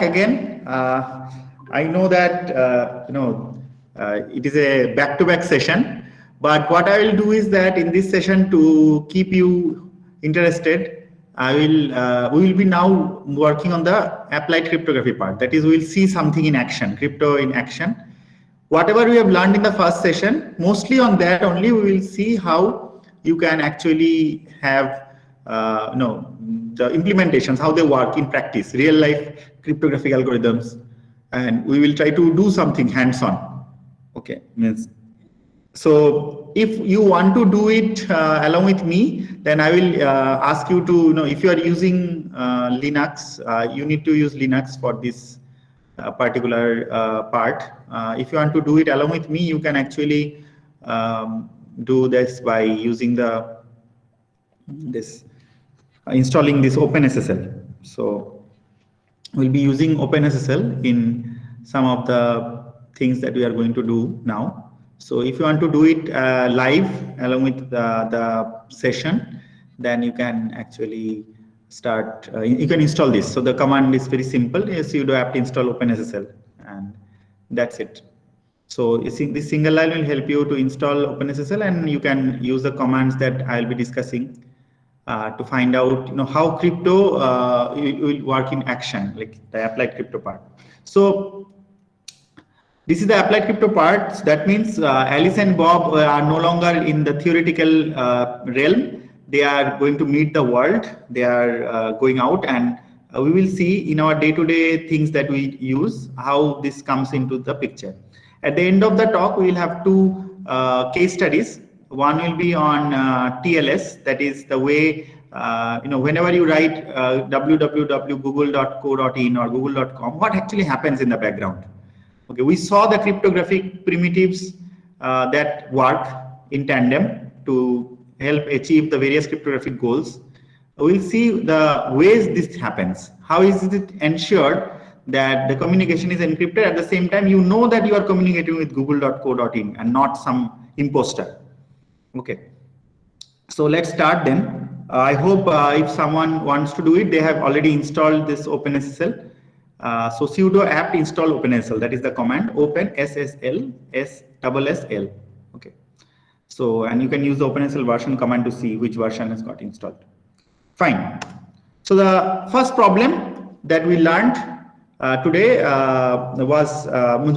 again. I know that it is a back-to-back session, but what I will do is that in this session, to keep you interested, I will we will be now working on the applied cryptography part. That is, we will see something in action, crypto in action. Whatever we have learned in the first session, mostly on that only we will see how you can actually have the implementations, how they work in practice, real life cryptographic algorithms, and we will try to do something hands-on. Okay, means so if you want to do it along with me, then I will ask you to, if you are using Linux, you need to use Linux for this particular part. If you want to do it along with me, you can actually do this by using installing this OpenSSL. So we'll be using OpenSSL in some of the things that we are going to do now. So if you want to do it live along with the session, then you can actually start, you can install this. So the command is very simple, sudo apt install OpenSSL, and that's it. So this single line will help you to install OpenSSL, and you can use the commands that I'll be discussing to find out how crypto will work in action, like the applied crypto part. So this is the applied crypto part. That means Alice and Bob are no longer in the theoretical realm. They are going to meet the world. They are going out, and we will see in our day-to-day things that we use how this comes into the picture. At the end of the talk, we will have two case studies. One will be on TLS, that is the way, whenever you write www.google.co.in or google.com, what actually happens in the background. Okay, we saw the cryptographic primitives that work in tandem to help achieve the various cryptographic goals. We'll see the ways this happens. How is it ensured that the communication is encrypted at the same time you know that you are communicating with google.co.in and not some imposter. Okay, so let's start then. I hope if someone wants to do it, they have already installed this OpenSSL. So sudo apt install OpenSSL, that is the command, OpenSSL SSL. Okay, so and you can use the OpenSSL version command to see which version has got installed. Fine. So the first problem that we learned today was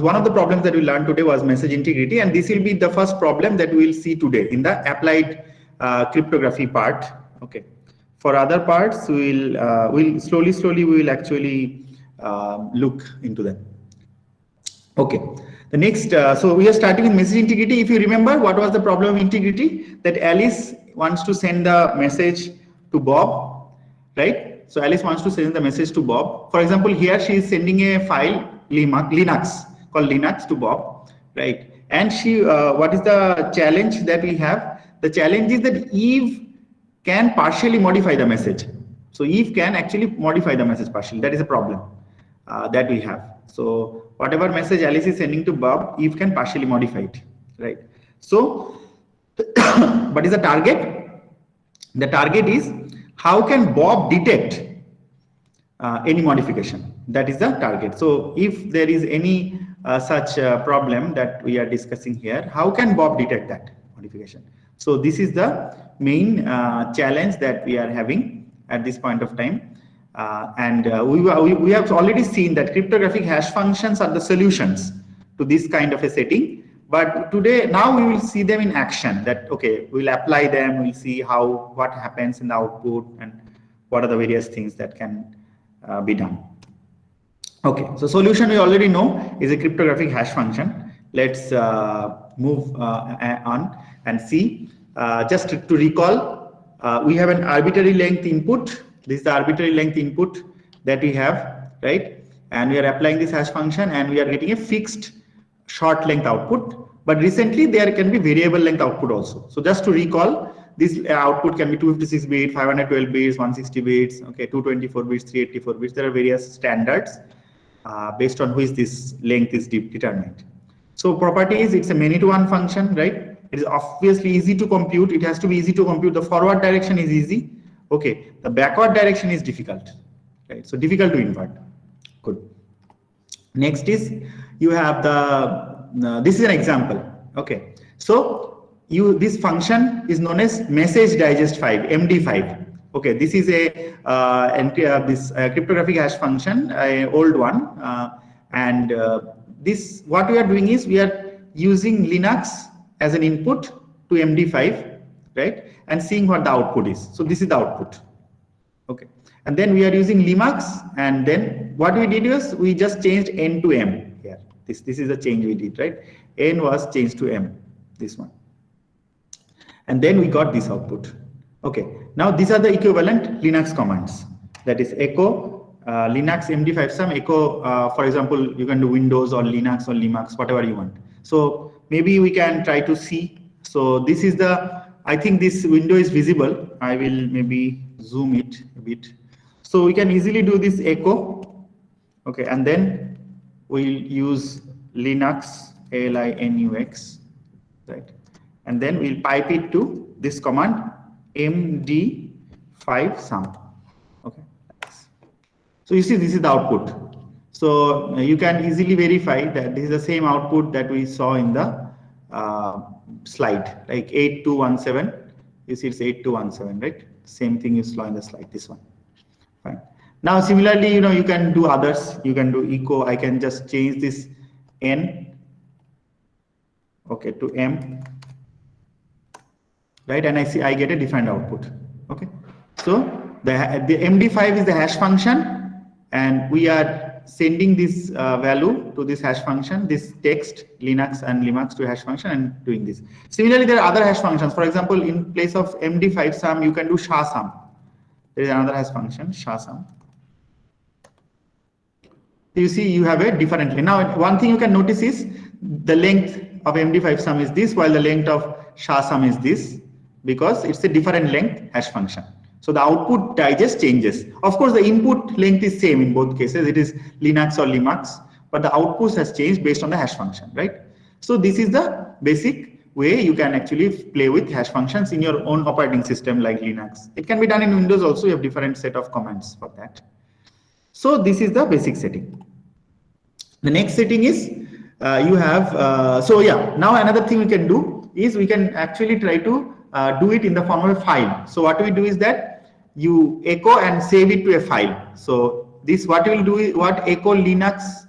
one of the problems that we learned today was message integrity, and this will be the first problem that we will see today in the applied cryptography part. Okay, for other parts we'll slowly we will actually look into them. Okay, the next, so we are starting with message integrity. If you remember, what was the problem of integrity? That Alice wants to send the message to Bob, right? So Alice wants to send the message to Bob. For example, here she is sending a file, Linux, called Linux to Bob, right? And she, what is the challenge that we have? The challenge is that Eve can partially modify the message. So Eve can actually modify the message partially. That is a problem that we have. So whatever message Alice is sending to Bob, Eve can partially modify it, right? So, what is the target? The target is how can Bob detect any modification? That is the target. So if there is any such problem that we are discussing here, how can Bob detect that modification? So this is the main challenge that we are having at this point of time. We have already seen that cryptographic hash functions are the solutions to this kind of a setting. But today, now we will see them in action. That okay, we'll apply them. We'll see what happens in the output and what are the various things that can be done. Okay, so solution we already know is a cryptographic hash function. Let's move on and see. Just to recall, we have an arbitrary length input. This is the arbitrary length input that we have, right? And we are applying this hash function and we are getting a fixed short length output. But recently there can be variable length output also. So just to recall, this output can be 256 bits, 512 bits, 160 bits, okay, 224 bits, 384 bits. There are various standards based on which this length is determined. So property is it's a many-to-one function, right? It is obviously easy to compute. It has to be easy to compute. The forward direction is easy. Okay, the backward direction is difficult, right? So difficult to invert. Good. Next is you have the this is an example. Okay, so this function is known as message digest 5 MD5. Okay, this is a this cryptographic hash function, a old one, and this what we are doing is we are using Linux as an input to MD5, right, and seeing what the output is. So this is the output. Okay, and then we are using Limax, and then what we did was we just changed n to m here. This is the change we did, right? N was changed to m, this one, and then we got this output. Okay, now these are the equivalent Linux commands. That is echo Linux MD5 sum echo. For example, you can do Windows or Linux or Limax, whatever you want. So maybe we can try to see. So this is the, I think this window is visible. I will maybe zoom it a bit. So we can easily do this echo. Okay, and then we'll use Linux linux, right? And then we'll pipe it to this command md5 sum. Okay, so you see this is the output. So you can easily verify that this is the same output that we saw in the slide, like 8217. You see it's 8217, right? Same thing you saw in the slide, this one. Fine. Now similarly, you can do others. You can do echo. I can just change this n, okay, to m, right? And I get a different output. Okay, so the MD5 is the hash function, and we are sending this value to this hash function, this text Linux and Limax to hash function, and doing this. Similarly, there are other hash functions. For example, in place of MD5 sum, you can do SHA sum. There is another hash function, SHA sum. You see, you have a different length. Now, one thing you can notice is the length of MD5 sum is this, while the length of SHA sum is this, because it's a different length hash function. So the output digest changes. Of course, the input length is same in both cases. It is Linux or Limax, but the output has changed based on the hash function, right? So this is the basic way you can actually play with hash functions in your own operating system like Linux. It can be done in Windows also. You have different set of commands for that. So this is the basic setting. The next setting is you have, so yeah, now another thing we can do is we can actually try to do it in the form of a file. So what we do is that you echo and save it to a file. So this what you will do is what echo Linux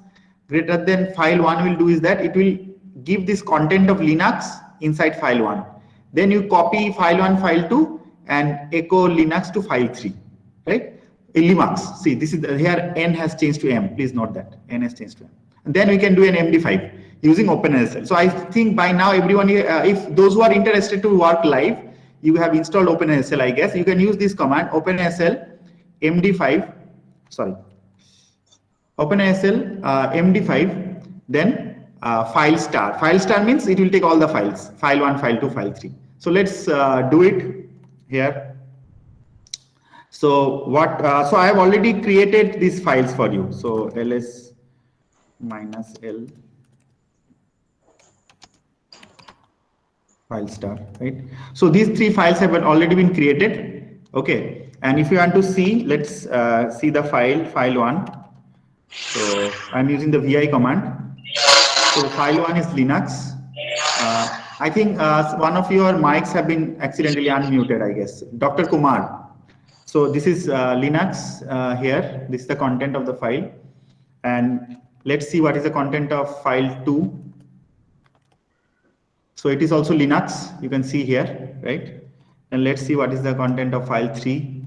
greater than file 1 will do is that it will give this content of Linux inside file 1. Then you copy file 1, file 2 and echo Linux to file 3, right? Limax. See, this is here n has changed to m. Please note that n has changed to m. And then we can do an MD5 using OpenSSL. So I think by now everyone, if those who are interested to work live, you have installed OpenSSL, I guess. You can use this command OpenSSL MD5, sorry, OpenSSL MD5, then file star. File star means it will take all the files, file 1, file 2, file 3. So let's do it here. So what? So I have already created these files for you. So ls -l file star, right? So these 3 files have already been created. Okay, and if you want to see, let's see the file 1. So I'm using the vi command. So file 1 is Linux. I think one of your mics have been accidentally unmuted, I guess. Dr. Kumar. So this is Linux here. This is the content of the file. And let's see what is the content of file 2. So it is also Linux. You can see here, right? And let's see what is the content of file 3.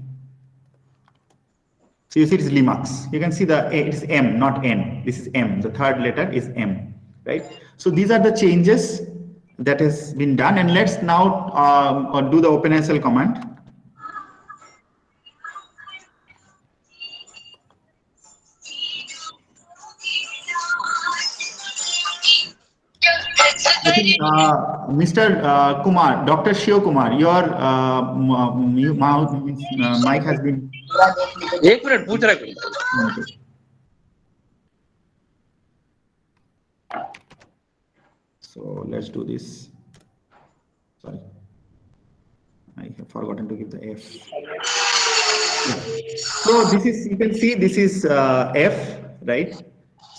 So you see it is Limax. You can see it is M, not N. This is M. The third letter is M, right? So these are the changes that has been done. And let's now do the OpenSSL command. I think Mr. Kumar, Dr. Shio Kumar, your mic has been. एक minute पूछ रहा है. So let's do this. Sorry, I have forgotten to give the F. So this is, you can see this is F, right?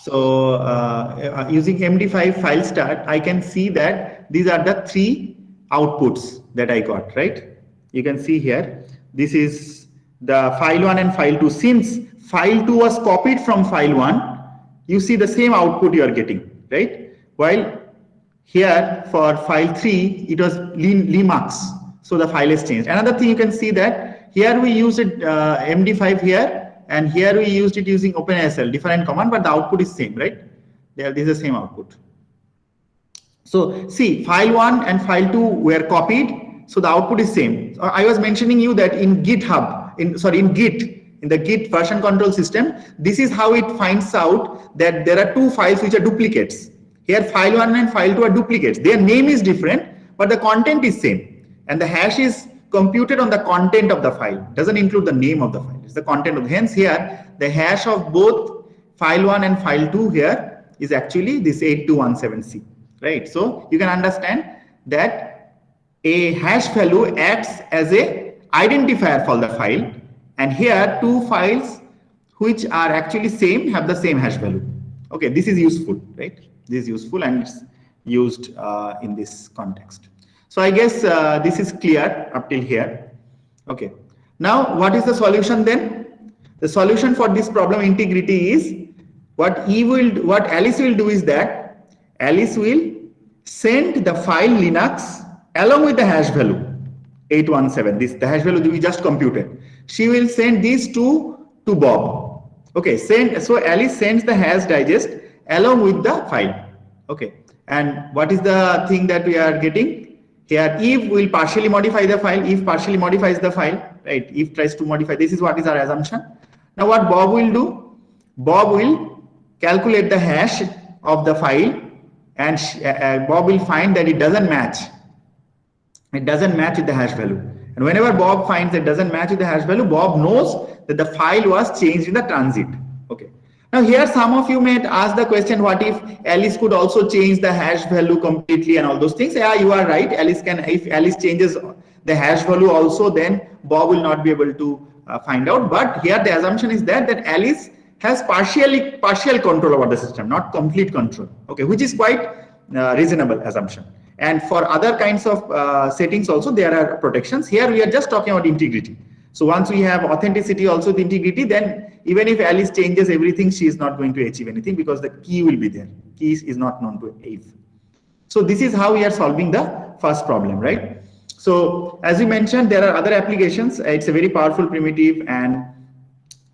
So using MD5 file start, I can see that these are the three outputs that I got, right? You can see here, this is the file 1 and file 2. Since file 2 was copied from file 1, you see the same output you are getting, right? While here for file 3, it was Linux, so the file is changed. Another thing you can see that here we used it MD5 here, and here we used it using OpenSSL, different command, but the output is same, right? This is the same output. So see, file 1 and file 2 were copied, so the output is same. I was mentioning you that in GitHub, in Git, in the Git version control system, this is how it finds out that there are two files which are duplicates. Here file 1 and file 2 are duplicates. Their name is different, but the content is same. And the hash is computed on the content of the file. Doesn't include the name of the file. It's the content of hence here the hash of both file 1 and file 2 here is actually this 8217C, right? So you can understand that a hash value acts as a identifier for the file, and here two files which are actually same have the same hash value. Okay, this is useful, right? This is useful and it's used in this context. So I guess this is clear up till here. Okay. Now what is the solution then? The solution for this problem integrity is what Alice will do is that Alice will send the file Linux along with the hash value 817. The hash value we just computed. She will send these two to Bob. Okay. So Alice sends the hash digest along with the file. Okay. And what is the thing that we are getting? Here, if will partially modify the file, if partially modifies the file, right? If tries to modify, this is what is our assumption. Now what Bob will do? Bob will calculate the hash of the file, and Bob will find that it doesn't match. It doesn't match with the hash value. And whenever Bob finds it doesn't match with the hash value, Bob knows that the file was changed in the transit. Okay. Now here some of you may ask the question, what if Alice could also change the hash value completely and all those things? Yeah, you are right. Alice can, if Alice changes the hash value also, then Bob will not be able to find out. But here the assumption is that Alice has partial control over the system, not complete control. Okay, which is quite reasonable assumption. And for other kinds of settings also there are protections. Here we are just talking about integrity. So once we have authenticity also the integrity, then even if Alice changes everything, she is not going to achieve anything because the key will be there. Key is not known to Eve. So this is how we are solving the first problem, right? So as we mentioned, there are other applications. It's a very powerful primitive, and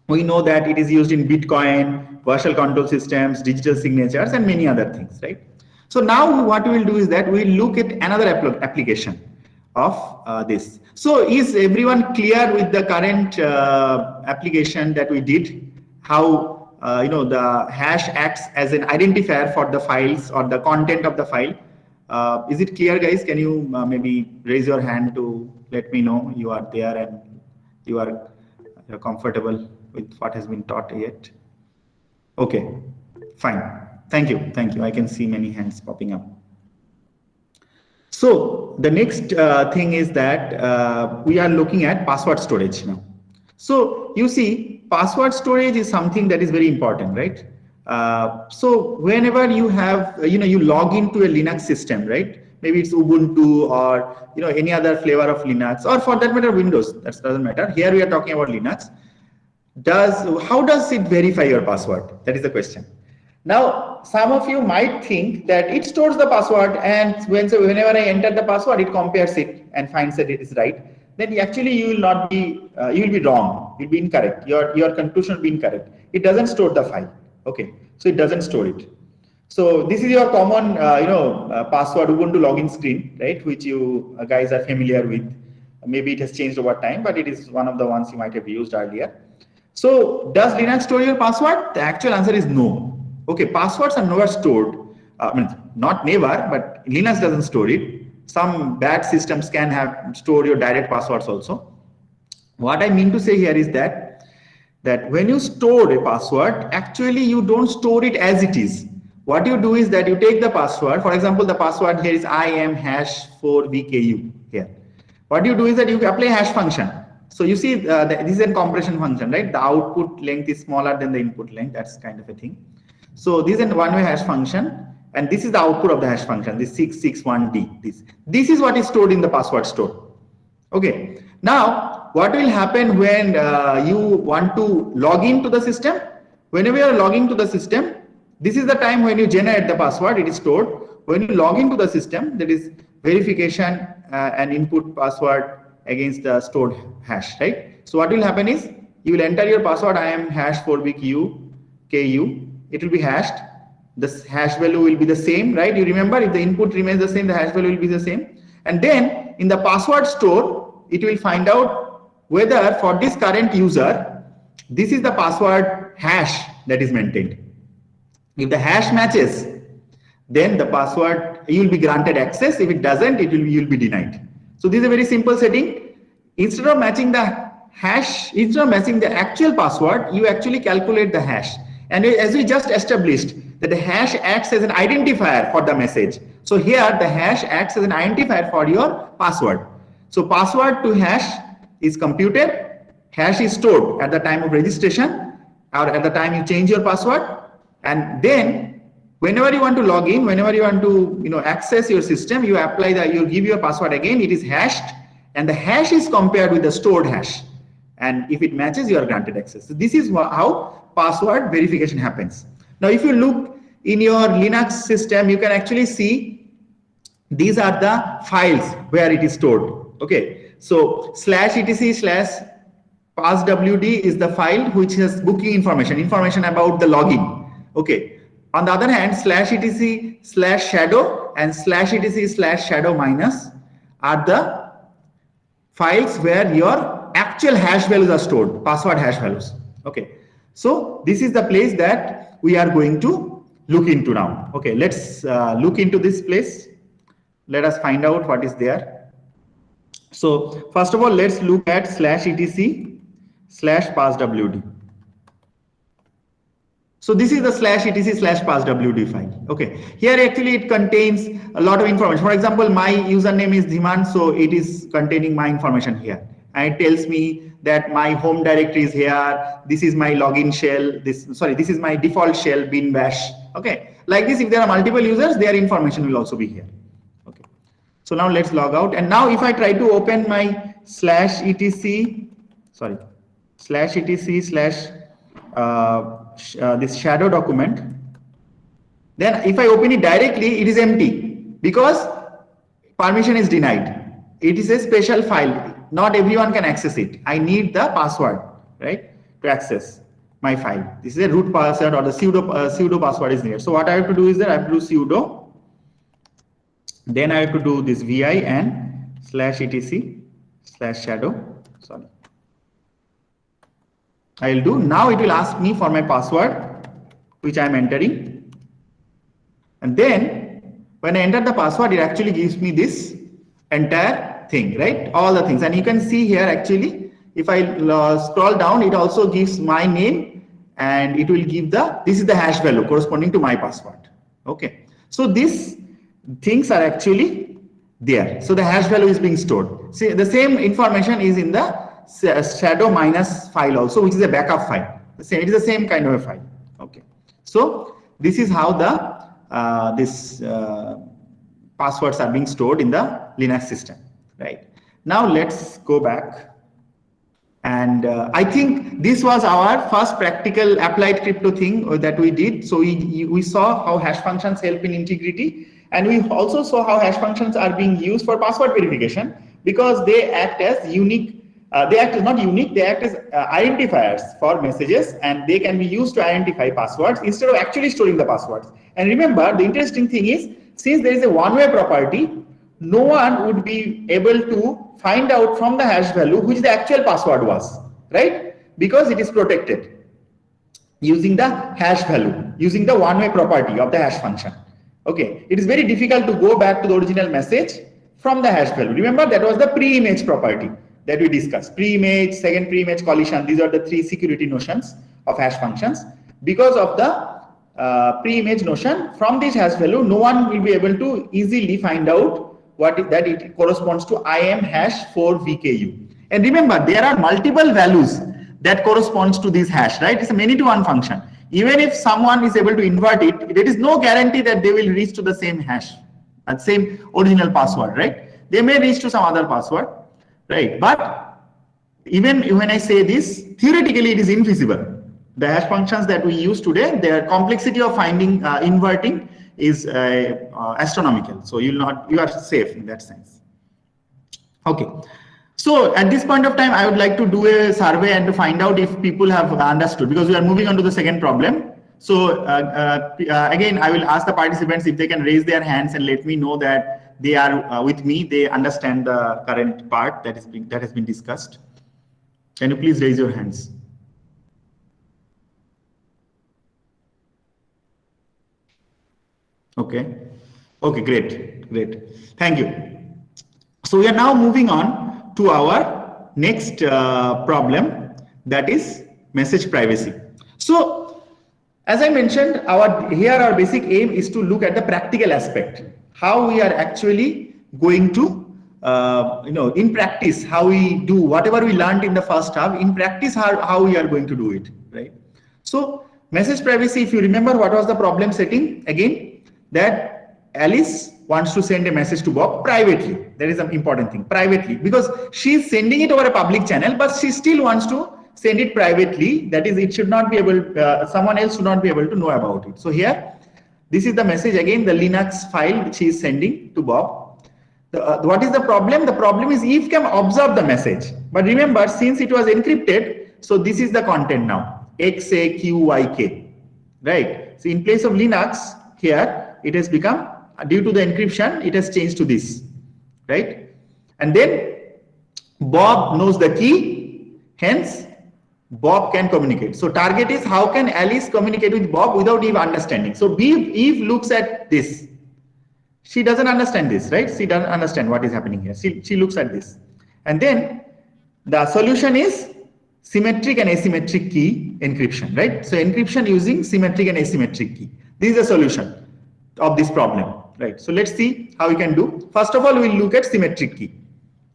we know that it is used in Bitcoin, virtual control systems, digital signatures, and many other things, right? So now what we will do is that we will look at another application of this. So is everyone clear with the current application that we did? How the hash acts as an identifier for the files or the content of the file? Is it clear, guys? Can you maybe raise your hand to let me know you are there and you're comfortable with what has been taught yet? Okay, fine. Thank you. Thank you. I can see many hands popping up. So the next thing is that we are looking at password storage now. So you see, password storage is something that is very important, right? So whenever you have, you log into a Linux system, right? Maybe it's Ubuntu or any other flavor of Linux, or for that matter Windows. That doesn't matter. Here we are talking about Linux. How does it verify your password? That is the question. Now, some of you might think that it stores the password, and whenever I enter the password, it compares it and finds that it is right. Then actually you will not be, you will be wrong. You'll be incorrect. Your conclusion will be incorrect. It doesn't store the file. Okay, so it doesn't store it. So this is your common, password Ubuntu login screen, right? Which you guys are familiar with. Maybe it has changed over time, but it is one of the ones you might have used earlier. So does Linux store your password? The actual answer is no. Okay, passwords are never stored. Not never, but Linux doesn't store it. Some bad systems can store your direct passwords also. What I mean to say here is that when you store a password, actually you don't store it as it is. What you do is that you take the password. For example, the password here is IM#4VKU here. What you do is that you apply hash function. So you see, this is a compression function, right? The output length is smaller than the input length. That's kind of a thing. So this is a one-way hash function, and this is the output of the hash function, this 661D. This is what is stored in the password store. Okay. Now, what will happen when you want to log into the system? Whenever you are logging to the system, this is the time when you generate the password, it is stored. When you log into the system, that is verification and input password against the stored hash, right? So what will happen is, you will enter your password, I am hash 4bku, ku, it will be hashed. The hash value will be the same, right? You remember, if the input remains the same, the hash value will be the same. And then in the password store, it will find out whether for this current user, this is the password hash that is maintained. If the hash matches, then the password, you will be granted access. If it doesn't, you will be denied. So this is a very simple setting. Instead of matching the hash, instead of matching the actual password, you actually calculate the hash. And as we just established, that the hash acts as an identifier for the message. So here the hash acts as an identifier for your password. So password to hash is computed, hash is stored at the time of registration or at the time you change your password, and then whenever you want to log in, whenever you want to access your system, you apply that, you give your password again, it is hashed, and the hash is compared with the stored hash, and if it matches, you are granted access. So this is how password verification happens. Now if you look in your Linux system, you can actually see these are the files where it is stored. Okay, so /etc/passwd is the file which has booking information about the login. Okay, on the other hand, /etc/shadow and /etc/shadow- are the files where your actual hash values are stored, password hash values. Okay, so this is the place that we are going to look into now. Okay, let's look into this place. Let us find out what is there. So first of all, let's look at /etc/passwd. So this is the /etc/passwd file. Okay, here actually it contains a lot of information. For example, my username is Dhiman, so it is containing my information here. And it tells me that my home directory is here. This is my login shell. This is my default shell, bin bash. Okay, like this, if there are multiple users, their information will also be here. Okay, so now let's log out. And now if I try to open my this shadow document, then if I open it directly, it is empty because permission is denied. It is a special file. Not everyone can access it. I need the password, right, to access my file. This is a root password, or the pseudo password is needed. So what I have to do is that I have to do sudo. Then I have to do this vi and /etc/shadow. Sorry. I will do. Now it will ask me for my password, which I am entering. And then when I enter the password, it actually gives me this entire thing, right? All the things. And you can see here actually, if I scroll down, it also gives my name, and it will give this is the hash value corresponding to my password. Okay. So these things are actually there. So the hash value is being stored. See, the same information is in the shadow- file also, which is a backup file. It is the same kind of a file. Okay. So this is how the passwords are being stored in the Linux system. Right. Now let's go back. And I think this was our first practical applied crypto thing that we did. So we saw how hash functions help in integrity. And we also saw how hash functions are being used for password verification, because they act as unique. They act as not unique, they act as identifiers for messages, and they can be used to identify passwords instead of actually storing the passwords. And remember, the interesting thing is, since there is a one-way property, no one would be able to find out from the hash value which the actual password was, right? Because it is protected using the hash value, using the one-way property of the hash function. Okay, it is very difficult to go back to the original message from the hash value. Remember, that was the pre-image property that we discussed. Pre-image, second pre-image collision, these are the three security notions of hash functions. Because of the pre-image notion, from this hash value, no one will be able to easily find out that it corresponds to IM hash 4VKU. And remember, there are multiple values that corresponds to this hash, right? It's a many-to-one function. Even if someone is able to invert it, there is no guarantee that they will reach to the same hash and same original password, right? They may reach to some other password, right? But even when I say this, theoretically it is infeasible. The hash functions that we use today, their complexity of finding inverting is astronomical. So you are safe in that sense. Okay. So at this point of time, I would like to do a survey and to find out if people have understood, because we are moving on to the second problem. So again, I will ask the participants if they can raise their hands and let me know that they are with me. They understand the current part that has been discussed. Can you please raise your hands? Okay. Okay, great. Thank you. So we are now moving on to our next problem, that is message privacy. So as I mentioned, our basic aim is to look at the practical aspect, how we are actually going to in practice, how we do whatever we learned in the first half, in practice how we are going to do it, right? So message privacy, if you remember, what was the problem setting again? That Alice wants to send a message to Bob privately. That is an important thing, privately, because she's sending it over a public channel, but she still wants to send it privately. That is, it should not be able, someone else should not be able to know about it. So here, this is the message again, the Linux file which she is sending to Bob. What is the problem? The problem is Eve can observe the message. But remember, since it was encrypted, so this is the content now, XAQYK, right? So in place of Linux, here it has become, due to the encryption, it has changed to this, right? And then Bob knows the key, hence Bob can communicate. So target is how can Alice communicate with Bob without Eve understanding. So Eve looks at this. She doesn't understand this, right? She doesn't understand what is happening here. She looks at this. And then the solution is symmetric and asymmetric key encryption, right? So encryption using symmetric and asymmetric key. This is the solution of this problem, right? So let's see how we can do. First of all, we'll look at symmetric key.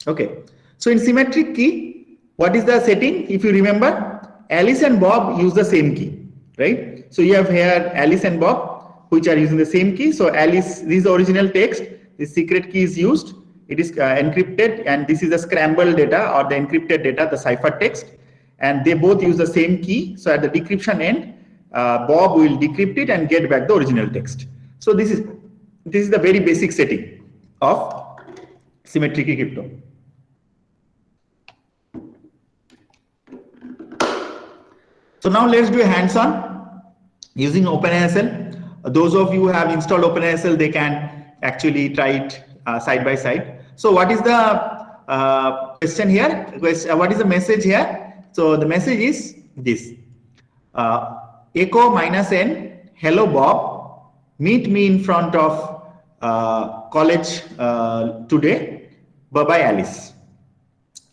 Okay. So in symmetric key, what is the setting? If you remember, Alice and Bob use the same key, right? So you have here Alice and Bob, which are using the same key. So Alice, this is the original text. The secret key is used. It is encrypted, and this is the scrambled data or the encrypted data, the cipher text. And they both use the same key. So at the decryption end, Bob will decrypt it and get back the original text. So this is the very basic setting of symmetric key crypto. So now let's do a hands-on using OpenASL. Those of you who have installed OpenASL, they can actually try it side by side. So what is the question here? What is the message here? So the message is this: echo -n, hello Bob, meet me in front of college today, bye-bye Alice.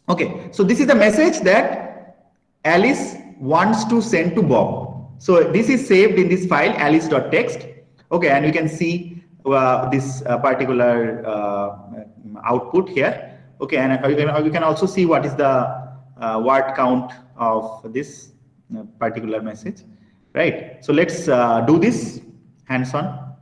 Okay, so this is the message that Alice wants to send to Bob. So this is saved in this file alice.txt. Okay, and you can see this particular output here. Okay, and you can also see what is the word count of this particular message, right? So let's do this hands-on.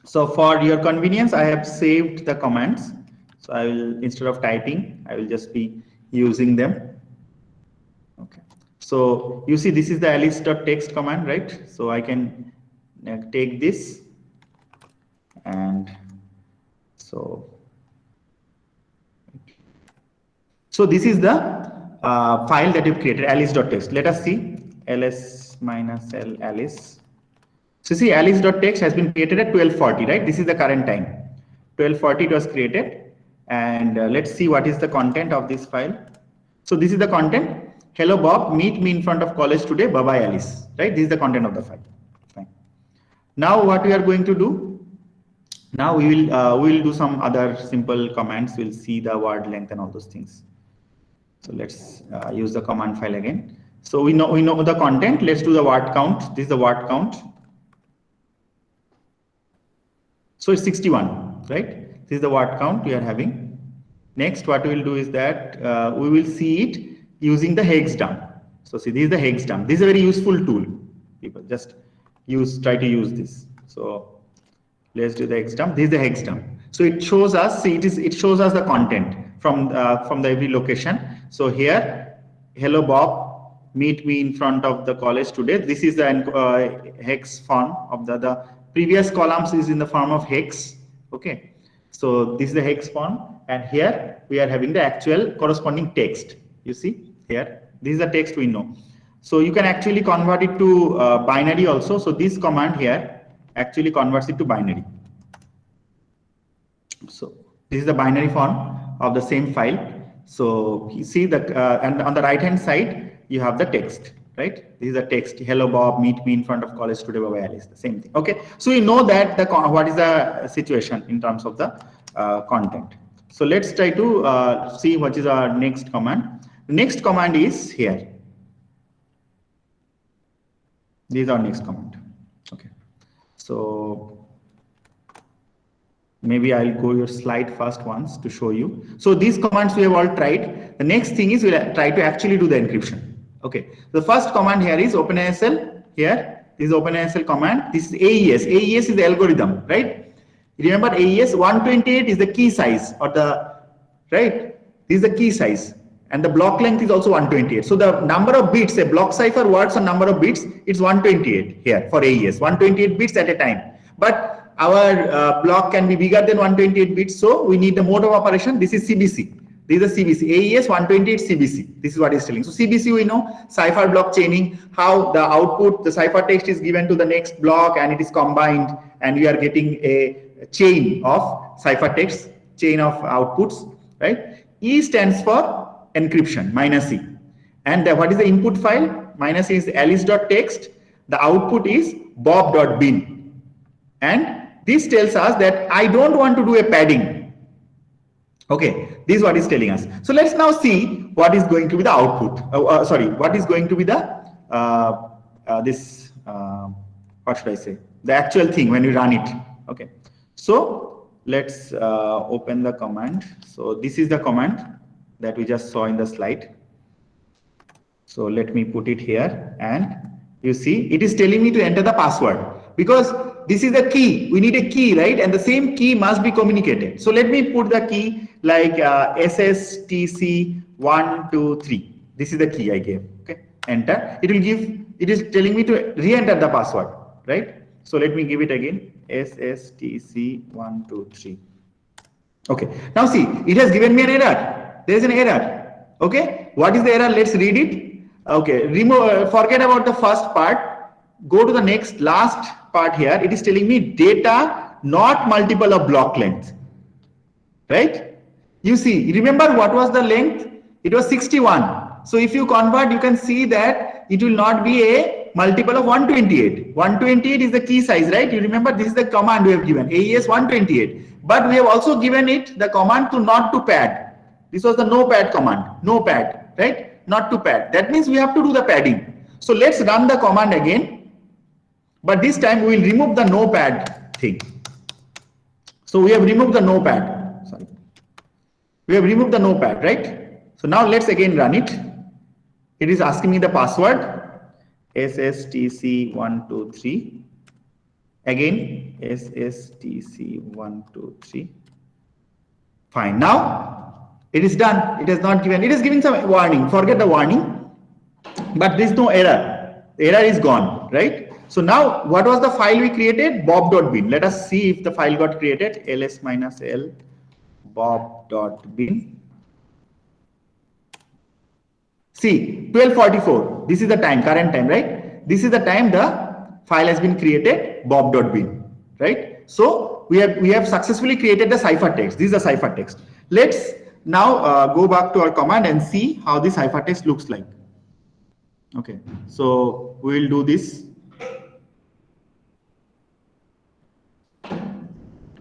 So for your convenience, I have saved the commands. So I will, instead of typing, I will just be using them. Okay. So you see, this is the alice.txt command, right? So I can take this, and so this is the file that you've created, alice.txt. Let us see, ls-l alice. So see, alice.txt has been created at 12:40, right? This is the current time. 12:40 it was created, and let's see what is the content of this file. So this is the content. Hello Bob, meet me in front of college today, bye-bye Alice, right? This is the content of the file. Fine. Now what we are going to do? Now we will do some other simple commands. We'll see the word length and all those things. So let's use the command file again. So we know the content. Let's do the word count. This is the word count. So it's 61, right? This is the word count we are having. Next, what we will do is that we will see it using the hex dump. So see, this is the hex dump. This is a very useful tool, people. Just try to use this. So let's do the XDump. This is the XDump. So it shows us, see, it shows us the content from the every location. So here, hello Bob, meet me in front of the college today. This is the hex form of the previous columns is in the form of hex. Okay. So this is the hex form, and here we are having the actual corresponding text. You see here, this is the text we know. So you can actually convert it to binary also. So this command here actually converts it to binary. So this is the binary form of the same file. So you see the and on the right hand side you have the text, right? This is the text. Hello Bob, meet me in front of college today. Bye Alice. The same thing. Okay. So we know that what is the situation in terms of the content. So let's try to see what is our next command. The next command is here. This is our next command. Okay. So maybe I'll go your slide first once to show you. So these commands we have all tried. The next thing is we'll try to actually do the encryption. Okay. The first command here is OpenASL. Here, this is OpenASL command. This is AES. AES is the algorithm, right? Remember AES 128 is the key size or the, right? This is the key size. And the block length is also 128. So the number of bits, a block cipher works on number of bits, it's 128 here for AES, 128 bits at a time. But our block can be bigger than 128 bits, so we need the mode of operation. This is CBC. This is a CBC. AES 128 CBC. This is what it's telling. So CBC we know, cipher block chaining, how the output, the cipher text is given to the next block and it is combined and we are getting a chain of cipher text, chain of outputs, right? E stands for encryption, -e. And what is the input file? -e is alice.txt. The output is bob.bin. And this tells us that I don't want to do a padding. Okay, this is what is telling us. So let's now see what is going to be the output. What is going to be the what should I say? The actual thing when we run it. Okay, so let's open the command. So this is the command that we just saw in the slide. So let me put it here, and you see it is telling me to enter the password because this is the key. We need a key, right? And the same key must be communicated. So let me put the key like SSTC123. This is the key I gave. Okay, enter. It will give. It is telling me to re-enter the password, right? So let me give it again. SSTC123. Okay. Now see, it has given me an error. There is an error. Okay. What is the error? Let's read it. Okay. Remove. Forget about the first part. Go to the next last part here. It is telling me data not multiple of block length. Right? You see. Remember what was the length? It was 61. So if you convert, you can see that it will not be a multiple of 128. 128 is the key size, right? You remember this is the command we have given. AES 128. But we have also given it the command to not to pad. This was the no pad command, no pad, right? Not to pad. That means we have to do the padding. So let's run the command again. But this time we will remove the no pad thing. So we have removed the no pad. Sorry. We have removed the no pad, right? So now let's again run it. It is asking me the password. SSTC123. Again, SSTC123. Fine. Now it is done. It has not given. It is giving some warning. Forget the warning. But there is no error. The error is gone, right? So now, what was the file we created? Bob.bin. Let us see if the file got created. ls-l bob.bin. See, 12:44. This is the time, current time, right? This is the time the file has been created. Bob.bin, right? So we have successfully created the cipher text. This is the cipher text. Let's now go back to our command and see how this ciphertext looks like. Okay, so we will do this,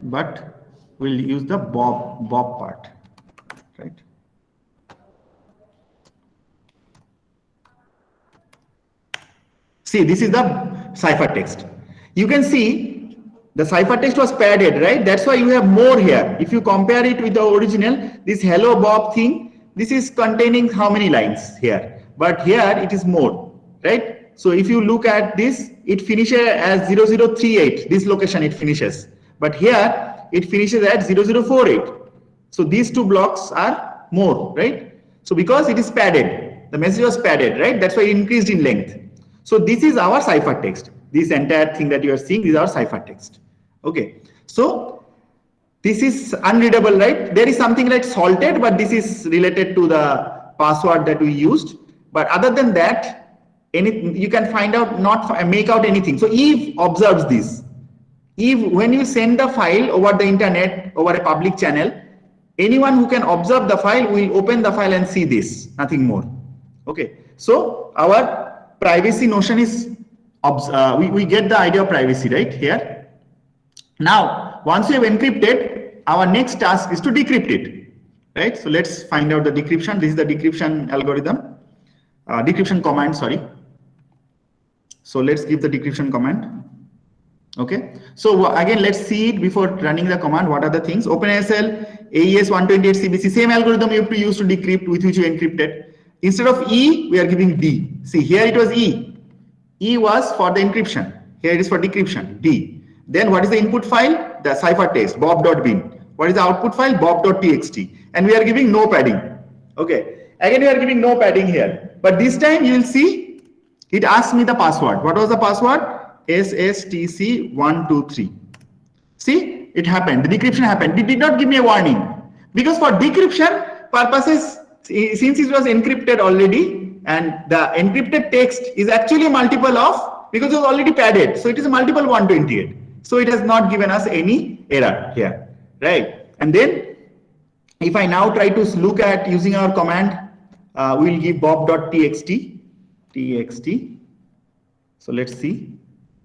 but we'll use the Bob part, right? See, this is the ciphertext. You can see the ciphertext was padded, right? That's why you have more here. If you compare it with the original, this hello Bob thing, this is containing how many lines here? But here it is more, right? So if you look at this, it finishes as 0038, this location it finishes. But here it finishes at 0048. So these two blocks are more, right? So because it is padded, the message was padded, right? That's why it increased in length. So this is our ciphertext. This entire thing that you are seeing is our ciphertext. Okay. So this is unreadable, right? There is something like salted, but this is related to the password that we used. But other than that, anything you can find out, not make out anything. So Eve observes this. Eve, when you send the file over the internet, over a public channel, anyone who can observe the file will open the file and see this, nothing more. Okay. So our privacy notion is, we get the idea of privacy right here. Now, once we have encrypted, our next task is to decrypt it, right? So let's find out the decryption. This is the decryption algorithm, decryption command, sorry. So let's give the decryption command. Okay. So again, let's see it before running the command. What are the things? OpenSSL, AES 128 CBC, same algorithm you have to use to decrypt, with which you encrypted. Instead of E, we are giving D. See, here it was E. E was for the encryption. Here it is for decryption, D. Then what is the input file? The ciphertext, bob.bin. What is the output file? bob.txt. And we are giving no padding. Okay. Again, we are giving no padding here. But this time you will see, it asked me the password. What was the password? SSTC123. See, it happened. The decryption happened. It did not give me a warning. Because for decryption purposes, since it was encrypted already, and the encrypted text is actually a multiple of, because it was already padded. So it is a multiple 128. So it has not given us any error here, right? And then if I now try to look at using our command, we will give bob.txt, txt. So let's see.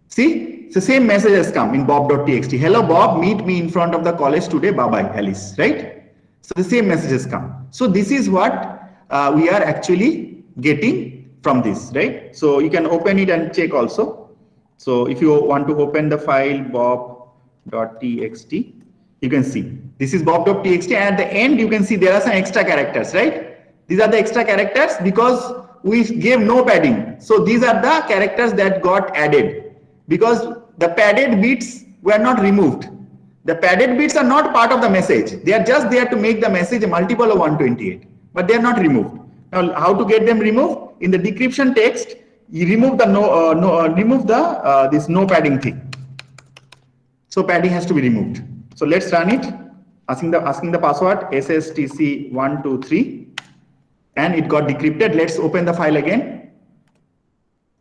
See, it's the same message has come in bob.txt. Hello Bob, meet me in front of the college today. Bye bye, Alice, right? So the same message has come. So this is what we are actually getting from this, right? So you can open it and check also. So if you want to open the file bob.txt, you can see this is bob.txt, and at the end you can see there are some extra characters, right? These are the extra characters because we gave no padding. So these are the characters that got added because the padded bits were not removed. The padded bits are not part of the message. They are just there to make the message a multiple of 128, but they are not removed. Now, how to get them removed? In the decryption text, you remove the this no padding thing. So padding has to be removed. So let's run it. Asking the password SSTC123, and it got decrypted. Let's open the file again.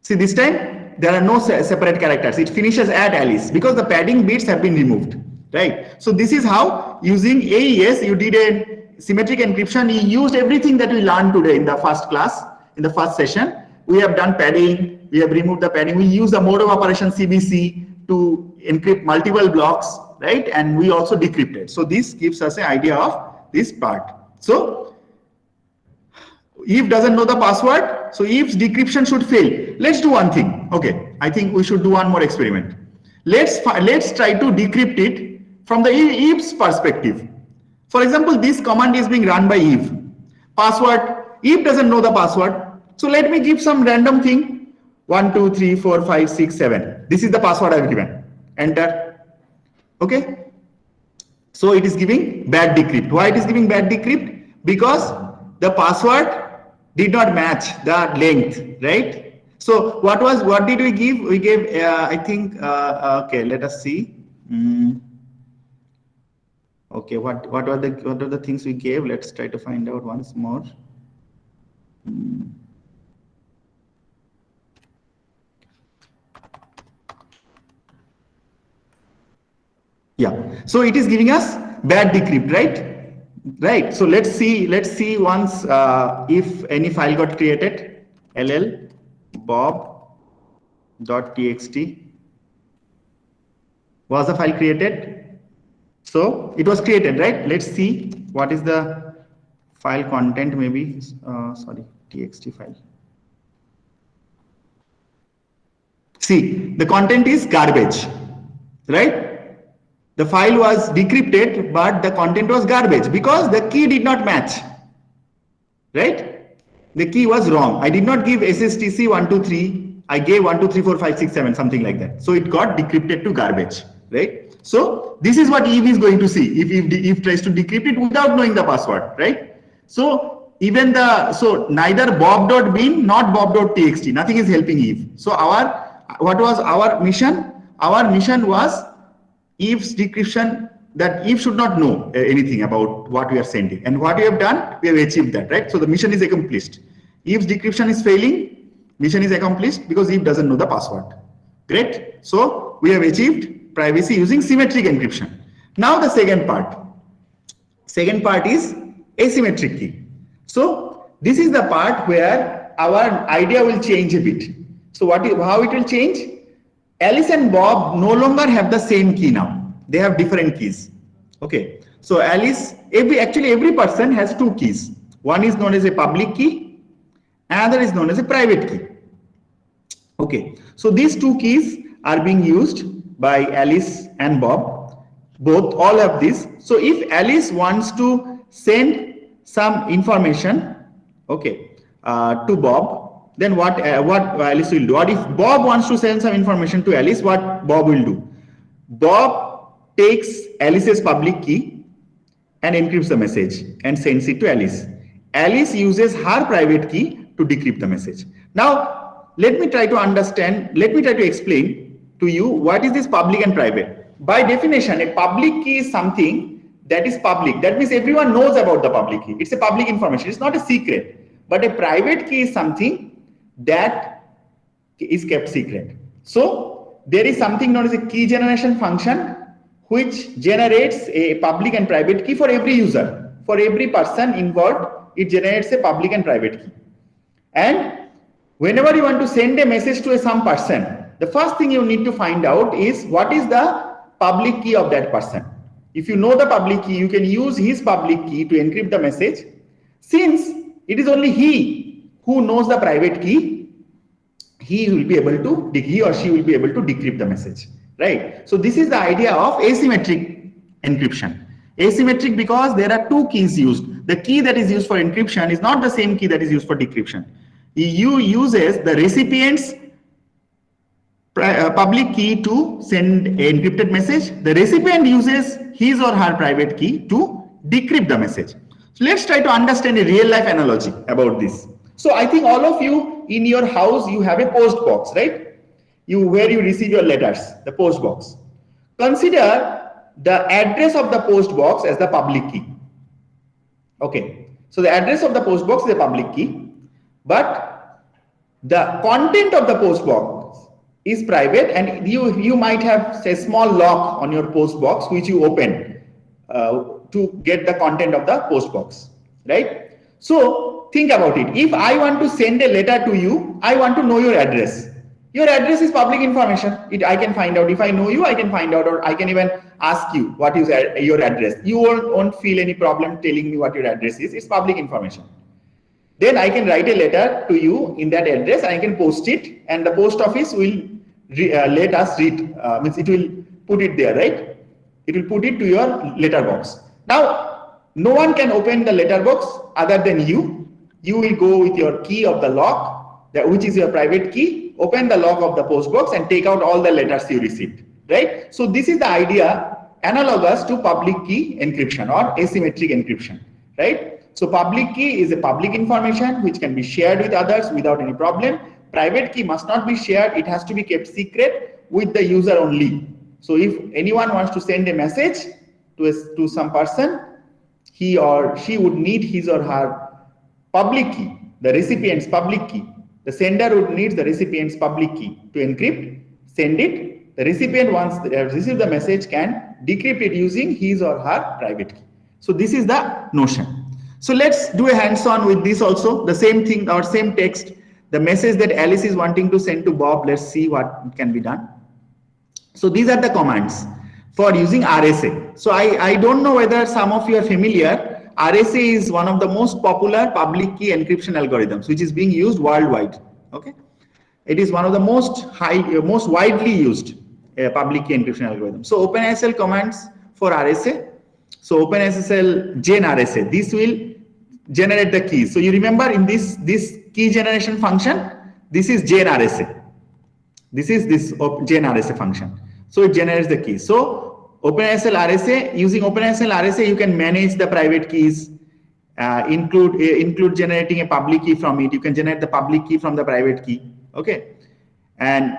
See, this time there are no separate characters. It finishes at Alice because the padding bits have been removed, right? So this is how using AES you did a symmetric encryption. You used everything that we learned today in the first class, in the first session. We have done padding, we have removed the padding, we use the mode of operation CBC to encrypt multiple blocks, right? And we also decrypted. So this gives us an idea of this part. So Eve doesn't know the password, so Eve's decryption should fail. Let's do one thing. Okay, I think we should do one more experiment. Let's try to decrypt it from the Eve's perspective. For example, this command is being run by Eve. Password, Eve doesn't know the password. So let me give some random thing. 1, 2, 3, 4, 5, 6, 7. This is the password I've given. Enter. Okay. So it is giving bad decrypt. Why it is giving bad decrypt? Because the password did not match the length, right? So what did we give? We gave, I think, okay, let us see. Okay, what are the things we gave? Let's try to find out once more. Yeah, so it is giving us bad decrypt, right? Right. So let's see once if any file got created. ll bob.txt. Was the file created? So it was created, right? Let's see what is the file content. Maybe sorry, txt file. See, the content is garbage, right? The file was decrypted, but the content was garbage because the key did not match, right? The key was wrong. I did not give SSTC123 I gave 1, 2, 3, 4, 5, 6, 7, something like that. So it got decrypted to garbage, right? So this is what Eve is going to see if Eve tries to decrypt it without knowing the password, right? So even neither bob.bin not bob.txt, nothing is helping Eve. So what was our mission? Our mission was Eve's decryption, that Eve should not know anything about what we are sending. And what we have done, we have achieved that, right? So the mission is accomplished. Eve's decryption is failing, mission is accomplished because Eve doesn't know the password. Great. So we have achieved privacy using symmetric encryption. Now the second part. Second part is asymmetric key. So this is the part where our idea will change a bit. So how it will change? Alice and Bob no longer have the same key now. They have different keys. Okay. So Alice, every person has two keys. One is known as a public key, another is known as a private key. Okay. So these two keys are being used by Alice and Bob. All have this. So if Alice wants to send some information, okay, to Bob, then what Alice will do? Or if Bob wants to send some information to Alice, what Bob will do? Bob takes Alice's public key and encrypts the message and sends it to Alice. Alice uses her private key to decrypt the message. Now, let me try to explain to you what is this public and private. By definition, a public key is something that is public. That means everyone knows about the public key. It's a public information. It's not a secret. But a private key is something that is kept secret. So there is something known as a key generation function, which generates a public and private key for every user. For every person involved, it generates a public and private key. And whenever you want to send a message to some person, the first thing you need to find out is what is the public key of that person. If you know the public key, you can use his public key to encrypt the message. Since it is only he who knows the private key, he or she will be able to decrypt the message. Right. So this is the idea of asymmetric encryption. Asymmetric because there are two keys used. The key that is used for encryption is not the same key that is used for decryption. He uses the recipient's public key to send an encrypted message. The recipient uses his or her private key to decrypt the message. So let's try to understand a real life analogy about this. So I think all of you in your house, you have a post box, right? Where you receive your letters, the post box. Consider the address of the post box as the public key. Okay. So the address of the post box is a public key, but the content of the post box is private, and you might have a small lock on your post box which you open to get the content of the post box, right? So think about it. If I want to send a letter to you, I want to know your address. Your address is public information. I can find out. If I know you, I can find out, or I can even ask you what is your address. You won't feel any problem telling me what your address is. It's public information. Then I can write a letter to you in that address. I can post it, and the post office will let us read. Means it will put it there, right? It will put it to your letterbox. Now, no one can open the letterbox other than you. You will go with your key of the lock, which is your private key. Open the lock of the post box and take out all the letters you received, right? So this is the idea analogous to public key encryption or asymmetric encryption, right? So public key is a public information which can be shared with others without any problem. Private key must not be shared. It has to be kept secret with the user only. So if anyone wants to send a message to some person, he or she would need his or her public key, the recipient's public key. The sender would need the recipient's public key to encrypt, send it. The recipient, once they have received the message, can decrypt it using his or her private key. So this is the notion. So let's do a hands-on with this also. The same thing, or same text, the message that Alice is wanting to send to Bob. Let's see what can be done. So these are the commands for using RSA. So I don't know whether some of you are familiar. RSA is one of the most popular public key encryption algorithms, which is being used worldwide. Okay, it is one of the most widely used public key encryption algorithm. So OpenSSL commands for RSA. So OpenSSL gen RSA. This will generate the keys. So you remember in this key generation function, this is gen RSA. This is this gen RSA function. So it generates the keys. So OpenSSL RSA, using OpenSSL RSA, you can manage the private keys, include generating a public key from it. You can generate the public key from the private key. Okay, and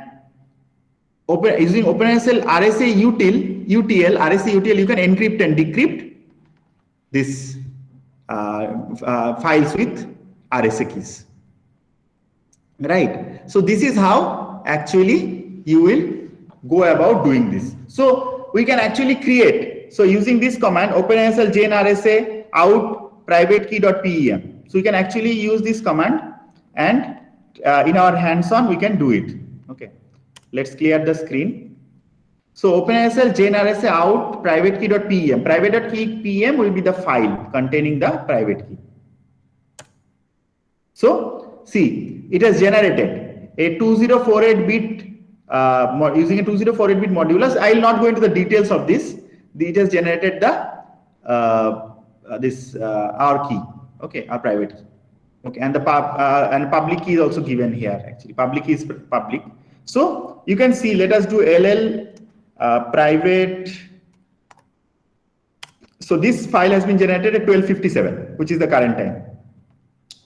using OpenSSL RSA UTL, RSA UTL, you can encrypt and decrypt this files with RSA keys. Right. So this is how actually you will go about doing this. So we can actually create. So using this command, OpenSSL gen RSA out private key.pem. So we can actually use this command, and in our hands-on we can do it. Okay. Let's clear the screen. So OpenSSL gen RSA out private key.pem. Private.key.pem will be the file containing the private key. So see, it has generated a 2048-bit using a 2048-bit modulus. I will not go into the details of this. It has generated the our key. Okay, our private key. Okay, and the public key is also given here. Actually, public key is public. So you can see. Let us do LL private. So this file has been generated at 12:57, which is the current time.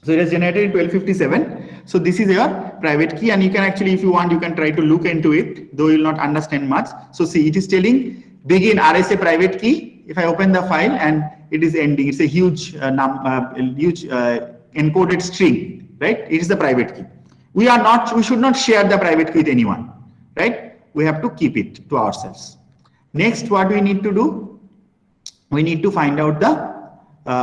So it is generated in 12:57. So this is your private key, and you can actually, if you want, you can try to look into it, though you will not understand much. So see, it is telling begin RSA private key. If I open the file, and it is ending, it's a huge encoded string, right? It is the private key. We should not share the private key with anyone, right? We have to keep it to ourselves. Next, what we need to do, we need to find out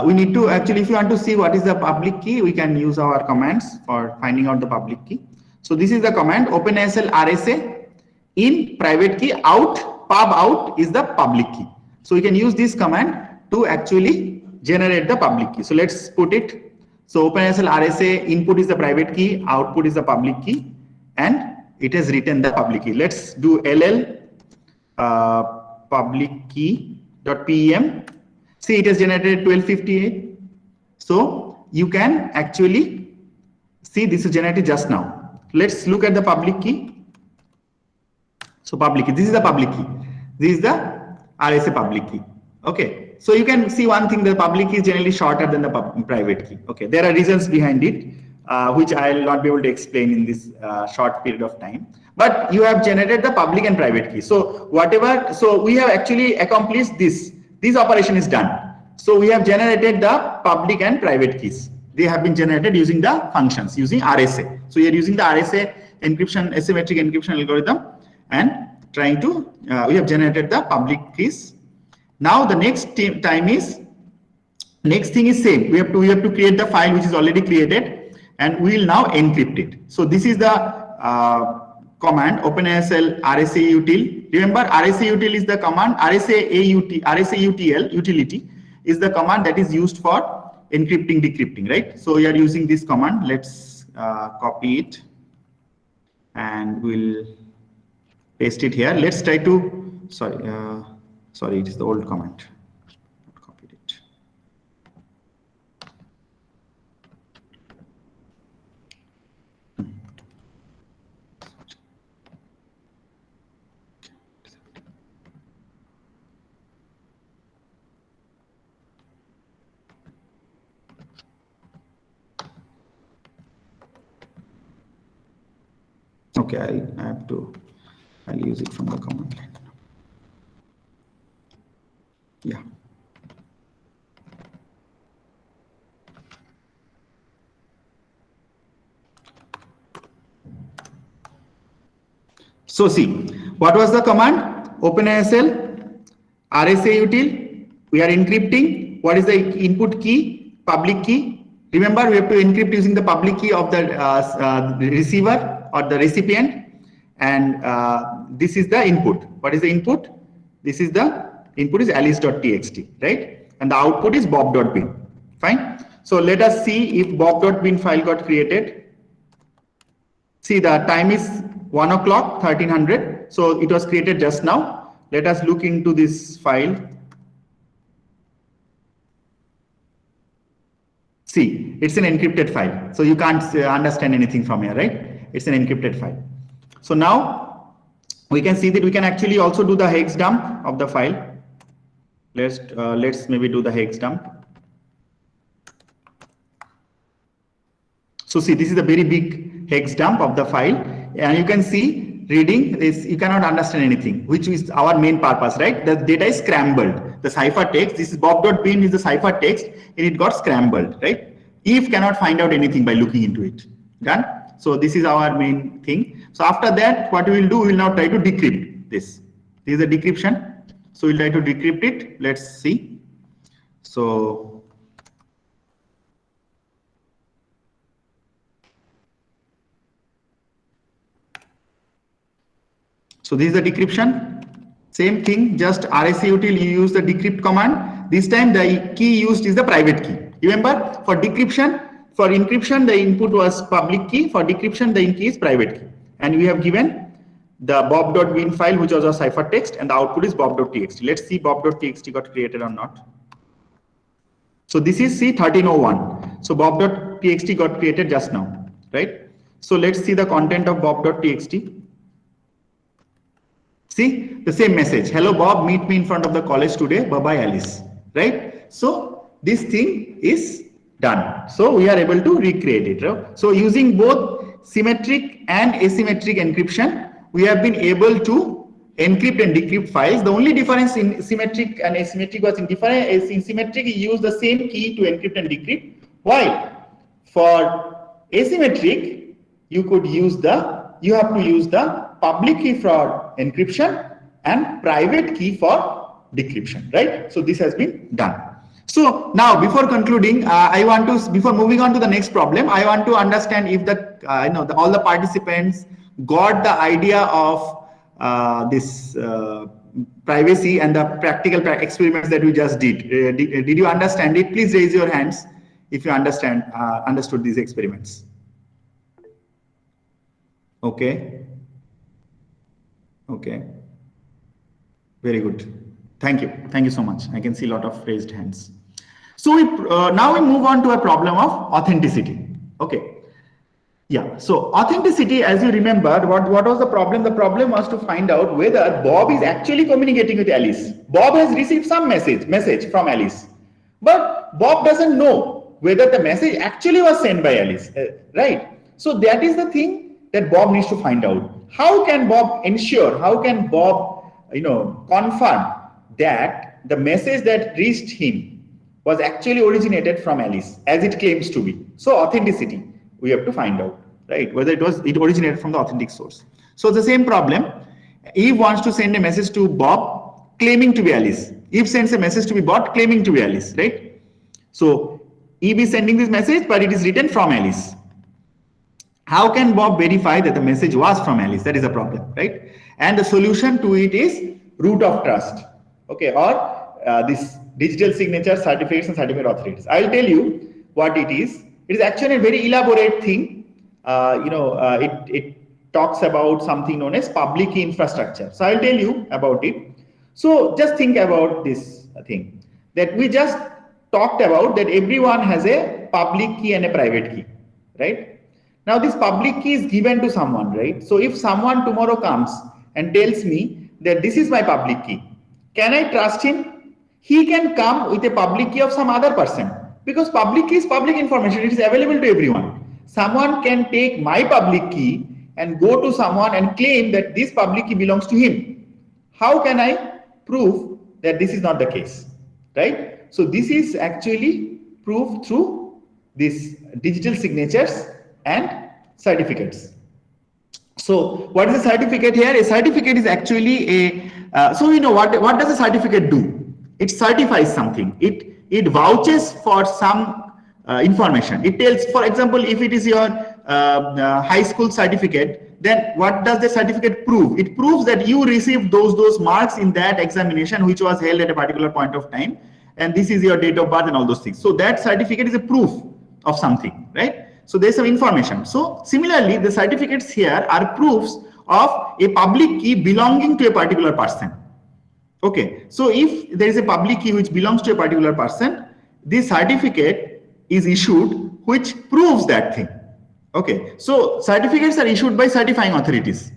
we need to actually, if you want to see what is the public key, we can use our commands for finding out the public key. So this is the command OpenSSL RSA in private key out, pub out is the public key. So we can use this command to actually generate the public key. So let's put it. So OpenSSL RSA input is the private key, output is the public key, and it has written the public key. Let's do LL public key.pem. See, it has generated 12:58. So you can actually see this is generated just now. Let's look at the public key. So public key, this is the public key. This is the RSA public key. Okay. So you can see one thing, the public key is generally shorter than the private key. Okay. There are reasons behind it, which I will not be able to explain in this short period of time. But you have generated the public and private key. So whatever, so we have actually accomplished this. This operation is done. So we have generated the public and private keys. They have been generated using the functions, using RSA. So we are using the RSA encryption, asymmetric encryption algorithm, and trying to, we have generated the public keys. Now the next thing is same. We have to create the file which is already created, and we will now encrypt it. So this is the command OpenSSL RSA util. Remember, RSA util is the command. RSA UTL utility is the command that is used for encrypting, decrypting, right? So we are using this command. Let's copy it, and we'll paste it here. Let's try to, sorry, it is the old command. Not copied it. Okay, I'll use it from the command line. Yeah. So see, what was the command? OpenSSL RSA util. We are encrypting. What is the input key? Public key. Remember, we have to encrypt using the public key of the receiver or the recipient, and this is the input. What is the input? This is the input is alice.txt, right? And the output is bob.bin. Fine. So let us see if bob.bin file got created. See, the time is 1 o'clock, 1300. So it was created just now. Let us look into this file. See, it's an encrypted file. So you can't understand anything from here, right? It's an encrypted file. So now we can see that we can actually also do the hex dump of the file. Let's maybe do the hex dump. So see, this is a very big hex dump of the file, and you can see reading this, you cannot understand anything, which is our main purpose, right? The data is scrambled. The cipher text, this is bob.bin is the cipher text, and it got scrambled, right? If cannot find out anything by looking into it. Done? So this is our main thing. So after that, what we will do, we will now try to decrypt this. This is a decryption. So we'll try to decrypt it. Let's see. So this is the decryption. Same thing, just RSAutil, you use the decrypt command. This time the key used is the private key. Remember, for decryption, for encryption, the input was public key. For decryption, the key is private key. And we have given the bob.bin file, which was a cipher text, and the output is bob.txt. Let's see bob.txt got created or not. So this is C1301. So bob.txt got created just now, right? So let's see the content of bob.txt. See the same message. Hello Bob, meet me in front of the college today. Bye-bye Alice, right? So this thing is done. So we are able to recreate it. Right? So using both symmetric and asymmetric encryption, we have been able to encrypt and decrypt files. The only difference in symmetric and asymmetric was in symmetric you use the same key to encrypt and decrypt, while for asymmetric you have to use the public key for encryption and private key for decryption, right? So this has been done. So now before concluding, before moving on to the next problem, I want to understand if all the participants got the idea of this privacy and the practical experiments that we just did. Did you understand it? Please raise your hands if you understood these experiments. Okay. Okay. Very good. Thank you. Thank you so much. I can see a lot of raised hands. So now we move on to a problem of authenticity. Okay. Yeah. So authenticity, as you remembered, what was the problem? The problem was to find out whether Bob is actually communicating with Alice. Bob has received some message from Alice, but Bob doesn't know whether the message actually was sent by Alice, right? So that is the thing that Bob needs to find out. How can Bob ensure? How can Bob, confirm that the message that reached him was actually originated from Alice, as it claims to be? So authenticity, we have to find out, right? Whether it originated from the authentic source. So the same problem. Eve wants to send a message to Bob claiming to be Alice. Eve sends a message to be Bob claiming to be Alice, right? So Eve is sending this message, but it is written from Alice. How can Bob verify that the message was from Alice? That is a problem, right? And the solution to it is root of trust, okay, or this digital signature certificates and certificate authorities. I'll tell you what it is. It is actually a very elaborate thing. It talks about something known as public key infrastructure. So I'll tell you about it. So just think about this thing that we just talked about, that everyone has a public key and a private key, right? Now this public key is given to someone, right? So if someone tomorrow comes and tells me that this is my public key, can I trust him? He can come with a public key of some other person, because public key is public information. It is available to everyone. Someone can take my public key and go to someone and claim that this public key belongs to him. How can I prove that this is not the case, right? So this is actually proved through these digital signatures and certificates. So what is a certificate here? A certificate is actually what does a certificate do? It certifies something. It vouches for some information. It tells, for example, if it is your high school certificate, then what does the certificate prove? It proves that you received those marks in that examination which was held at a particular point of time, and this is your date of birth and all those things. So that certificate is a proof of something, right? So there's some information. So similarly, the certificates here are proofs of a public key belonging to a particular person. Okay, so if there is a public key which belongs to a particular person, this certificate is issued which proves that thing. Okay, so certificates are issued by certifying authorities.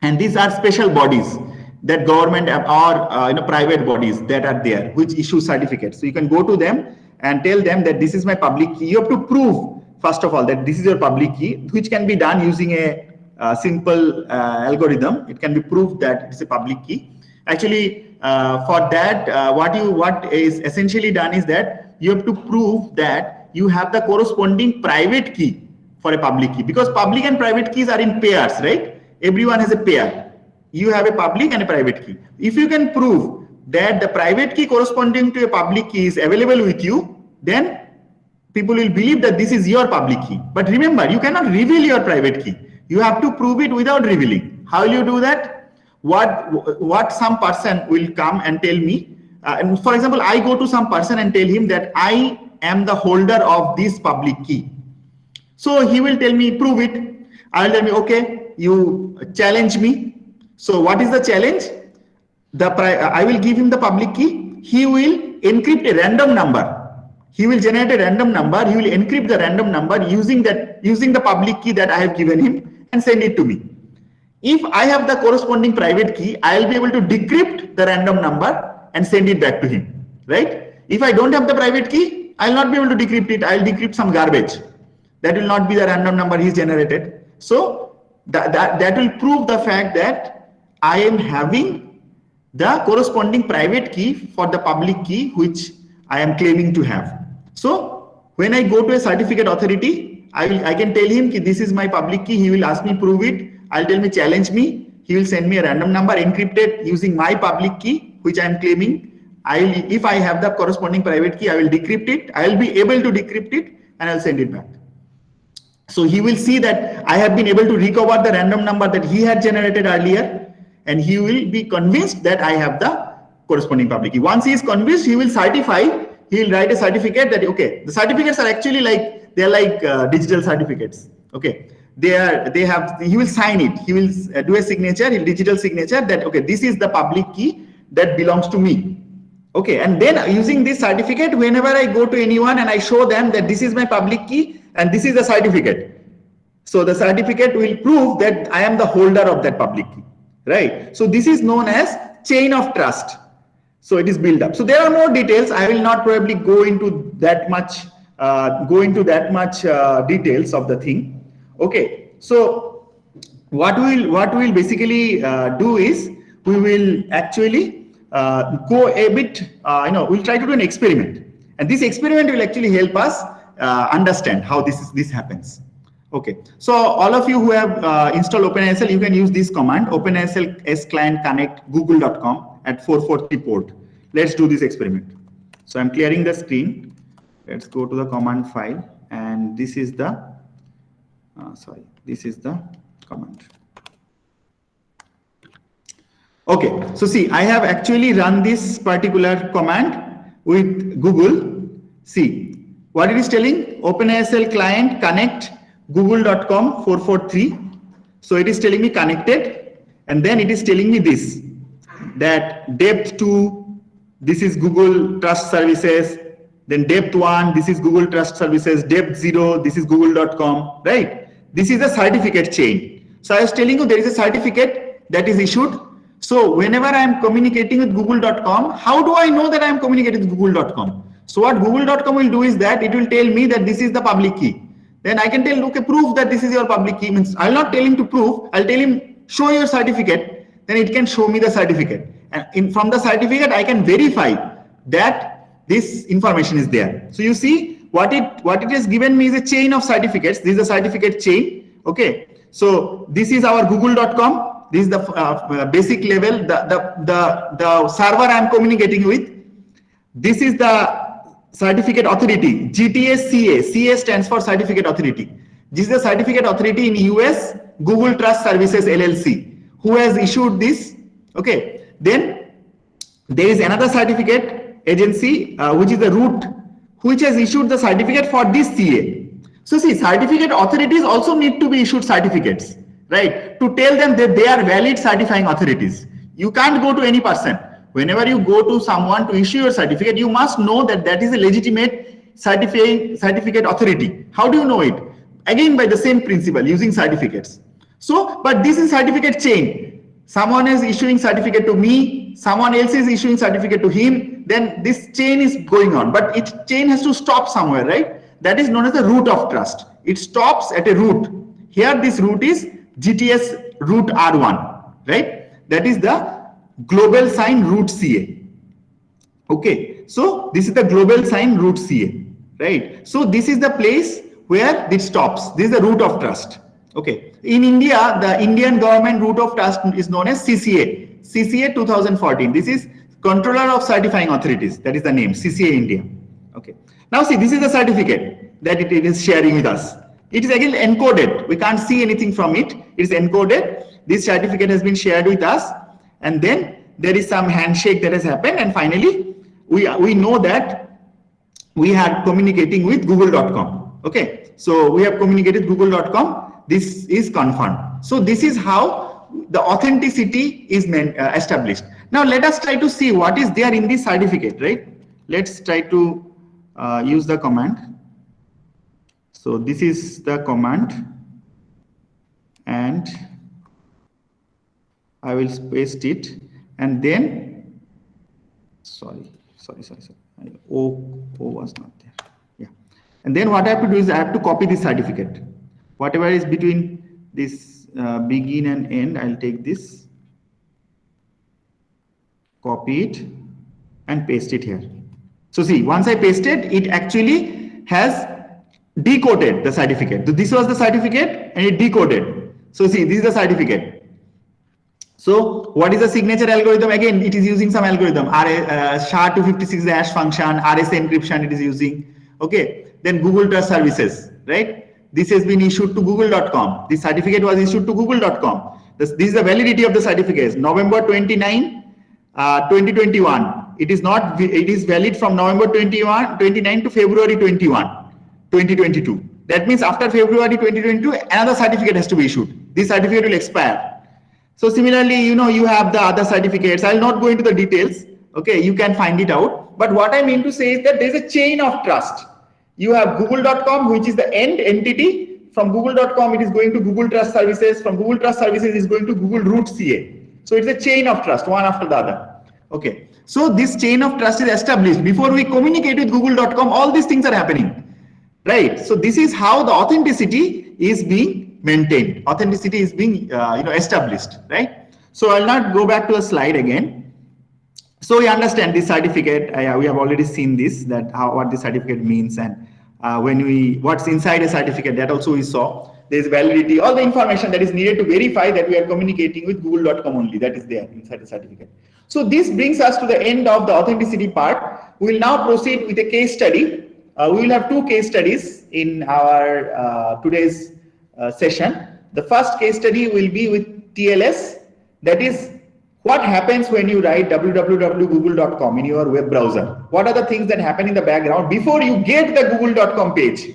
And these are special bodies that government or private bodies that are there which issue certificates. So you can go to them and tell them that this is my public key. You have to prove first of all that this is your public key, which can be done using a simple algorithm. It can be proved that it's a public key. Actually, for that, what is essentially done is that you have to prove that you have the corresponding private key for a public key, because public and private keys are in pairs, right? Everyone has a pair. You have a public and a private key. If you can prove that the private key corresponding to a public key is available with you, then people will believe that this is your public key. But remember, you cannot reveal your private key. You have to prove it without revealing. How will you do that? What some person will come and tell me, and for example, I go to some person and tell him that I am the holder of this public key. So he will tell me, prove it. I will tell me, okay, you challenge me. So what is the challenge? I will give him the public key. He will encrypt a random number. He will generate a random number. He will encrypt the random number using the public key that I have given him and send it to me. If I have the corresponding private key, I will be able to decrypt the random number and send it back to him, right? If I don't have the private key, I will not be able to decrypt it. I will decrypt some garbage. That will not be the random number he's generated. So that will prove the fact that I am having the corresponding private key for the public key which I am claiming to have. So when I go to a certificate authority, I can tell him that this is my public key. He will ask me prove it. I'll tell me challenge me. He will send me a random number encrypted using my public key which I am claiming. If I have the corresponding private key, I will decrypt it. I will be able to decrypt it and I'll send it back. So he will see that I have been able to recover the random number that he had generated earlier, and he will be convinced that I have the corresponding public key. Once he is convinced, he will certify. He will write a certificate that okay, the certificates are actually like digital certificates. Okay, he will sign it. He will do a signature, digital signature that okay, this is the public key that belongs to me. Okay, and then using this certificate, whenever I go to anyone and I show them that this is my public key and this is the certificate, so the certificate will prove that I am the holder of that public key, right? So this is known as chain of trust. So it is built up. So there are more details. I will not probably go into that much details of the thing. Okay, so what we'll basically do is we will actually go a bit, we'll try to do an experiment, and this experiment will actually help us understand how this happens. Okay, so all of you who have installed OpenISL, you can use this command, OpenISL S client connect google.com at 440 port. Let's do this experiment. So I'm clearing the screen. Let's go to the command file, and this is the command. Okay, so see, I have actually run this particular command with Google. See, what it is telling, OpenISL client connect google.com 443. So it is telling me connected, and then it is telling me this, that depth 2, this is Google Trust Services, then depth 1, this is Google Trust Services, depth 0, this is google.com, right? This is a certificate chain. So I was telling you there is a certificate that is issued. So whenever I am communicating with google.com, how do I know that I am communicating with google.com? So what google.com will do is that it will tell me that this is the public key. Then I can tell, okay, prove that this is your public key. Means I'll not tell him to prove, I'll tell him show your certificate, then it can show me the certificate. And from the certificate, I can verify that this information is there. So you see what it has given me is a chain of certificates. This is a certificate chain. Okay. So this is our google.com. This is the basic level, the server I am communicating with. This is the certificate authority, GTS-CA. CA stands for certificate authority. This is the certificate authority in US, Google Trust Services LLC, who has issued this. Okay. Then there is another certificate agency, which is the root, which has issued the certificate for this CA. So see, certificate authorities also need to be issued certificates, right? To tell them that they are valid certifying authorities. You can't go to any person. Whenever you go to someone to issue your certificate, you must know that that is a legitimate certificate authority. How do you know it? Again, by the same principle, using certificates. So, but this is certificate chain. someone is issuing certificate to me, someone else is issuing certificate to him, then this chain is going on, but its chain has to stop somewhere, right? That is known as the root of trust. It stops at a root. Here this root is GTS root R1, right? That is the global sign root CA. Okay, so this is the global sign root CA, right? So this is the place where it stops. This is the root of trust. Okay, in India, the Indian government root of trust is known as CCA. CCA 2014. This is Controller of Certifying Authorities. That is the name, CCA India. Okay. Now see, this is the certificate that it is sharing with us. It is again encoded. We can't see anything from it. It is encoded. This certificate has been shared with us, and then there is some handshake that has happened, and finally we know that we are communicating with google.com. Okay, so we have communicated google.com. This is confirmed. So this is how the authenticity is established. Now let us try to see what is there in this certificate, right? Let's try to use the command. So this is the command, and I will paste it, and then sorry. O was not there. Yeah. And then what I have to do is I have to copy this certificate. Whatever is between this begin and end, I'll take this, copy it, and paste it here. So see, once I pasted, it actually has decoded the certificate. So this was the certificate and it decoded. So see, this is the certificate. So what is the signature algorithm? Again, it is using some algorithm, SHA-256 function, RSA encryption it is using. Okay, then Google Trust Services, right? This has been issued to google.com. This certificate was issued to google.com. This is the validity of the certificate, November 29, 2021. It is valid from November 29 to February 21, 2022. That means after February 2022, another certificate has to be issued. This certificate will expire. So similarly, you have the other certificates. I'll not go into the details. Okay, you can find it out. But what I mean to say is that there's a chain of trust. You have google.com, which is the end entity. From google.com, it is going to Google Trust Services. From Google Trust Services, it is going to Google Root CA. So it's a chain of trust, one after the other. Okay. So this chain of trust is established. Before we communicate with google.com, all these things are happening. Right. So this is how the authenticity is being maintained. Authenticity is being established. Right. So I'll not go back to the slide again. So we understand this certificate. We have already seen this, that what the certificate means, and what's inside a certificate, that also we saw. There is validity, all the information that is needed to verify that we are communicating with google.com only, that is there inside the certificate. So this brings us to the end of the authenticity part. We will now proceed with a case study. We will have two case studies in our today's session. The first case study will be with TLS, that is what happens when you write www.google.com in your web browser. What are the things that happen in the background before you get the google.com page?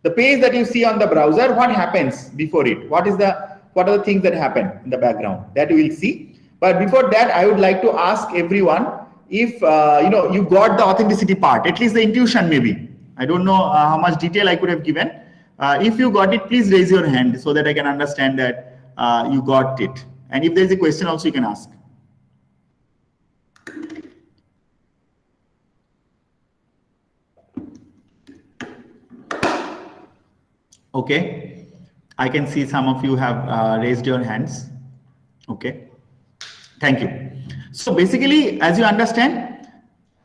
The page that you see on the browser, what happens before it? What are the things that happen in the background? That we will see. But before that, I would like to ask everyone if you got the authenticity part, at least the intuition maybe. I don't know how much detail I could have given. If you got it, please raise your hand so that I can understand that you got it. And if there is a question also, you can ask. Okay, I can see some of you have raised your hands. Okay, thank you. So basically, as you understand,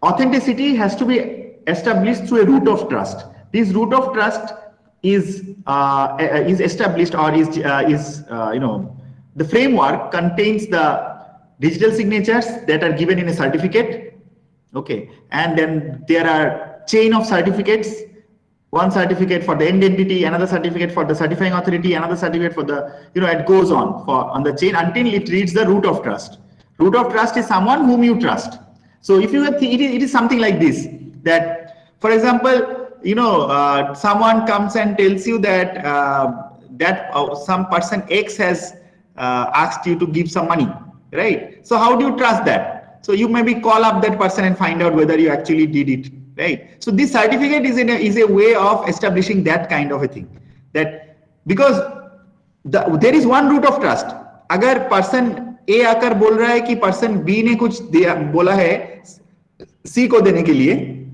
authenticity has to be established through a root of trust. This root of trust is established, or the framework contains the digital signatures that are given in a certificate. Okay, and then there are chain of certificates. One certificate for the end entity, another certificate for the certifying authority, another certificate for the, it goes on the chain until it reaches the root of trust. Root of trust is someone whom you trust. So if you have, it is something like this, that, for example, someone comes and tells you that some person X has asked you to give some money, right? So how do you trust that? So you maybe call up that person and find out whether you actually did it. Right. So this certificate is a way of establishing that kind of a thing, that because there is one root of trust. Agar person A आकर बोल रहा है कि person B ने कुछ दिया बोला है C को देने के लिए,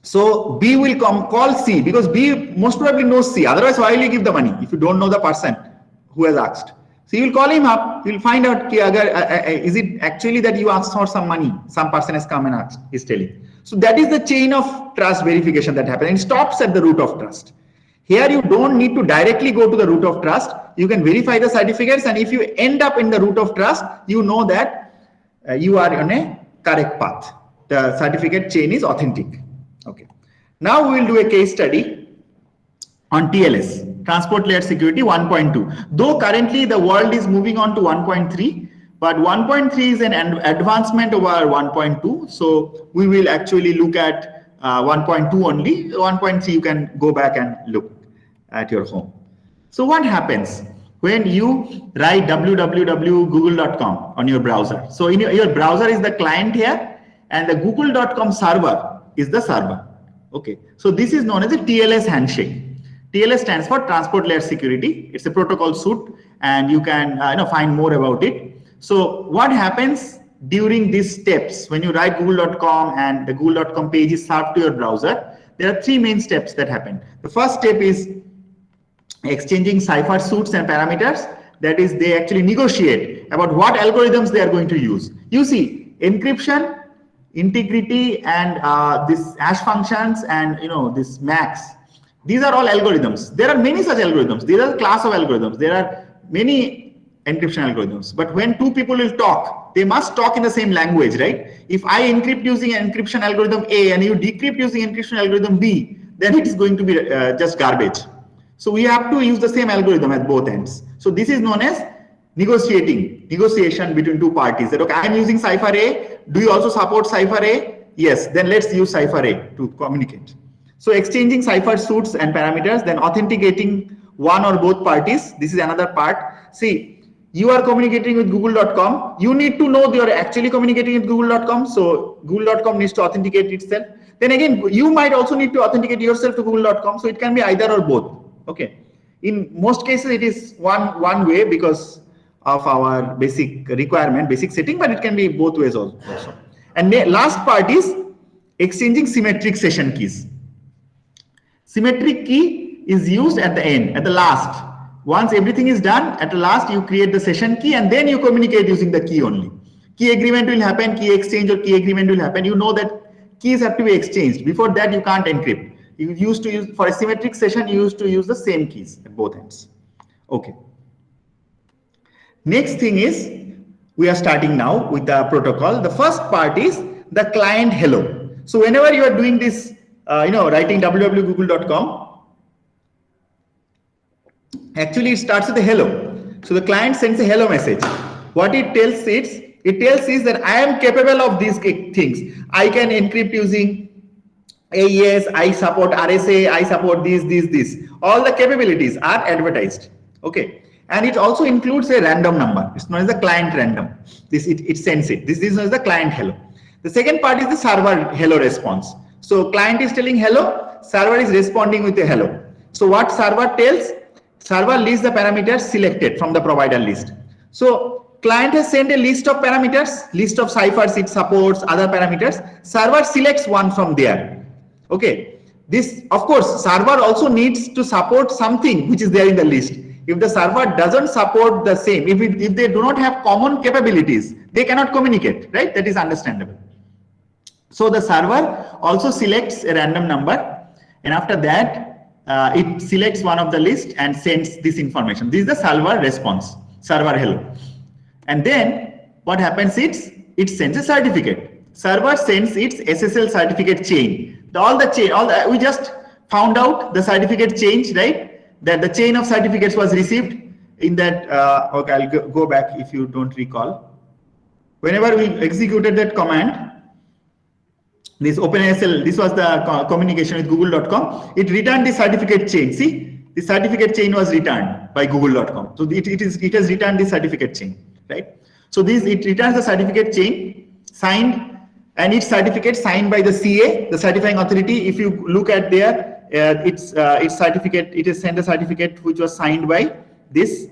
so B will call C because B most probably knows C. Otherwise, why will you give the money if you don't know the person who has asked? So you will call him up. You will find out ki agar, is it actually that you asked for some money? Some person has come and asked. Is telling. So that is the chain of trust verification that happens. And it stops at the root of trust. Here you don't need to directly go to the root of trust. You can verify the certificates, and if you end up in the root of trust, you know that you are on a correct path. The certificate chain is authentic. Okay. Now we will do a case study on TLS, Transport Layer Security 1.2. Though currently the world is moving on to 1.3, but 1.3 is an advancement over 1.2. So we will actually look at 1.2 only. 1.3 you can go back and look at your home. So what happens when you write www.google.com on your browser? So in your browser is the client here, and the google.com server is the server. Okay, so this is known as a TLS handshake. TLS stands for Transport Layer Security. It's a protocol suite, and you can find more about it. So what happens during these steps when you write google.com and the google.com page is served to your browser? There are three main steps that happen. The first step is exchanging cipher suites and parameters. That is, they actually negotiate about what algorithms they are going to use. You see, encryption, integrity, and this hash functions, and this max. These are all algorithms. There are many such algorithms. These are a class of algorithms. There are many encryption algorithms. But when two people will talk, they must talk in the same language, right? If I encrypt using an encryption algorithm A and you decrypt using encryption algorithm B, then it is going to be just garbage. So we have to use the same algorithm at both ends. So this is known as negotiation between two parties. That okay, I'm using cipher A. Do you also support cipher A? Yes. Then let's use cipher A to communicate. So exchanging cipher suites and parameters, then authenticating one or both parties. This is another part. See, you are communicating with google.com. You need to know you are actually communicating with google.com. So google.com needs to authenticate itself. Then again, you might also need to authenticate yourself to google.com. So it can be either or both. Okay. In most cases, it is one way because of our basic requirement, basic setting, but it can be both ways also. And last part is exchanging symmetric session keys. Symmetric key is used at the end, at the last. Once everything is done, at the last you create the session key and then you communicate using the key only. Key agreement will happen, key exchange or key agreement will happen. You know that keys have to be exchanged. Before that, you can't encrypt. You used to use, for a symmetric session, you used to use the same keys at both ends. Okay. Next thing is, we are starting now with the protocol. The first part is the client hello. So whenever you are doing this, writing www.google.com, actually it starts with a hello. So the client sends a hello message. What it tells is that I am capable of these things. I can encrypt using AES, I support RSA, I support this. All the capabilities are advertised. Okay. And it also includes a random number. It's known as the client random. It sends it. This is known as the client hello. The second part is the server hello response. So client is telling hello, server is responding with a hello. So what server tells? Server lists the parameters selected from the provider list. So client has sent a list of parameters, list of ciphers it supports, other parameters. Server selects one from there. Okay. This, of course, server also needs to support something which is there in the list. If the server doesn't support the same, if they do not have common capabilities, they cannot communicate, right? That is understandable. So the server also selects a random number, and after that, it selects one of the list and sends this information. This is the server response, server hello. And then what happens is, it sends a certificate. Server sends its SSL certificate chain. We just found out the certificate change, right? That the chain of certificates was received in that. Okay, I'll go back if you don't recall. Whenever we executed that command, this OpenSSL, this was the communication with google.com. It returned the certificate chain. See, the certificate chain was returned by google.com. So it has returned the certificate chain, right? So it returns the certificate chain signed, and its certificate signed by the CA, the certifying authority. If you look at there, its certificate, it has sent a certificate which was signed by this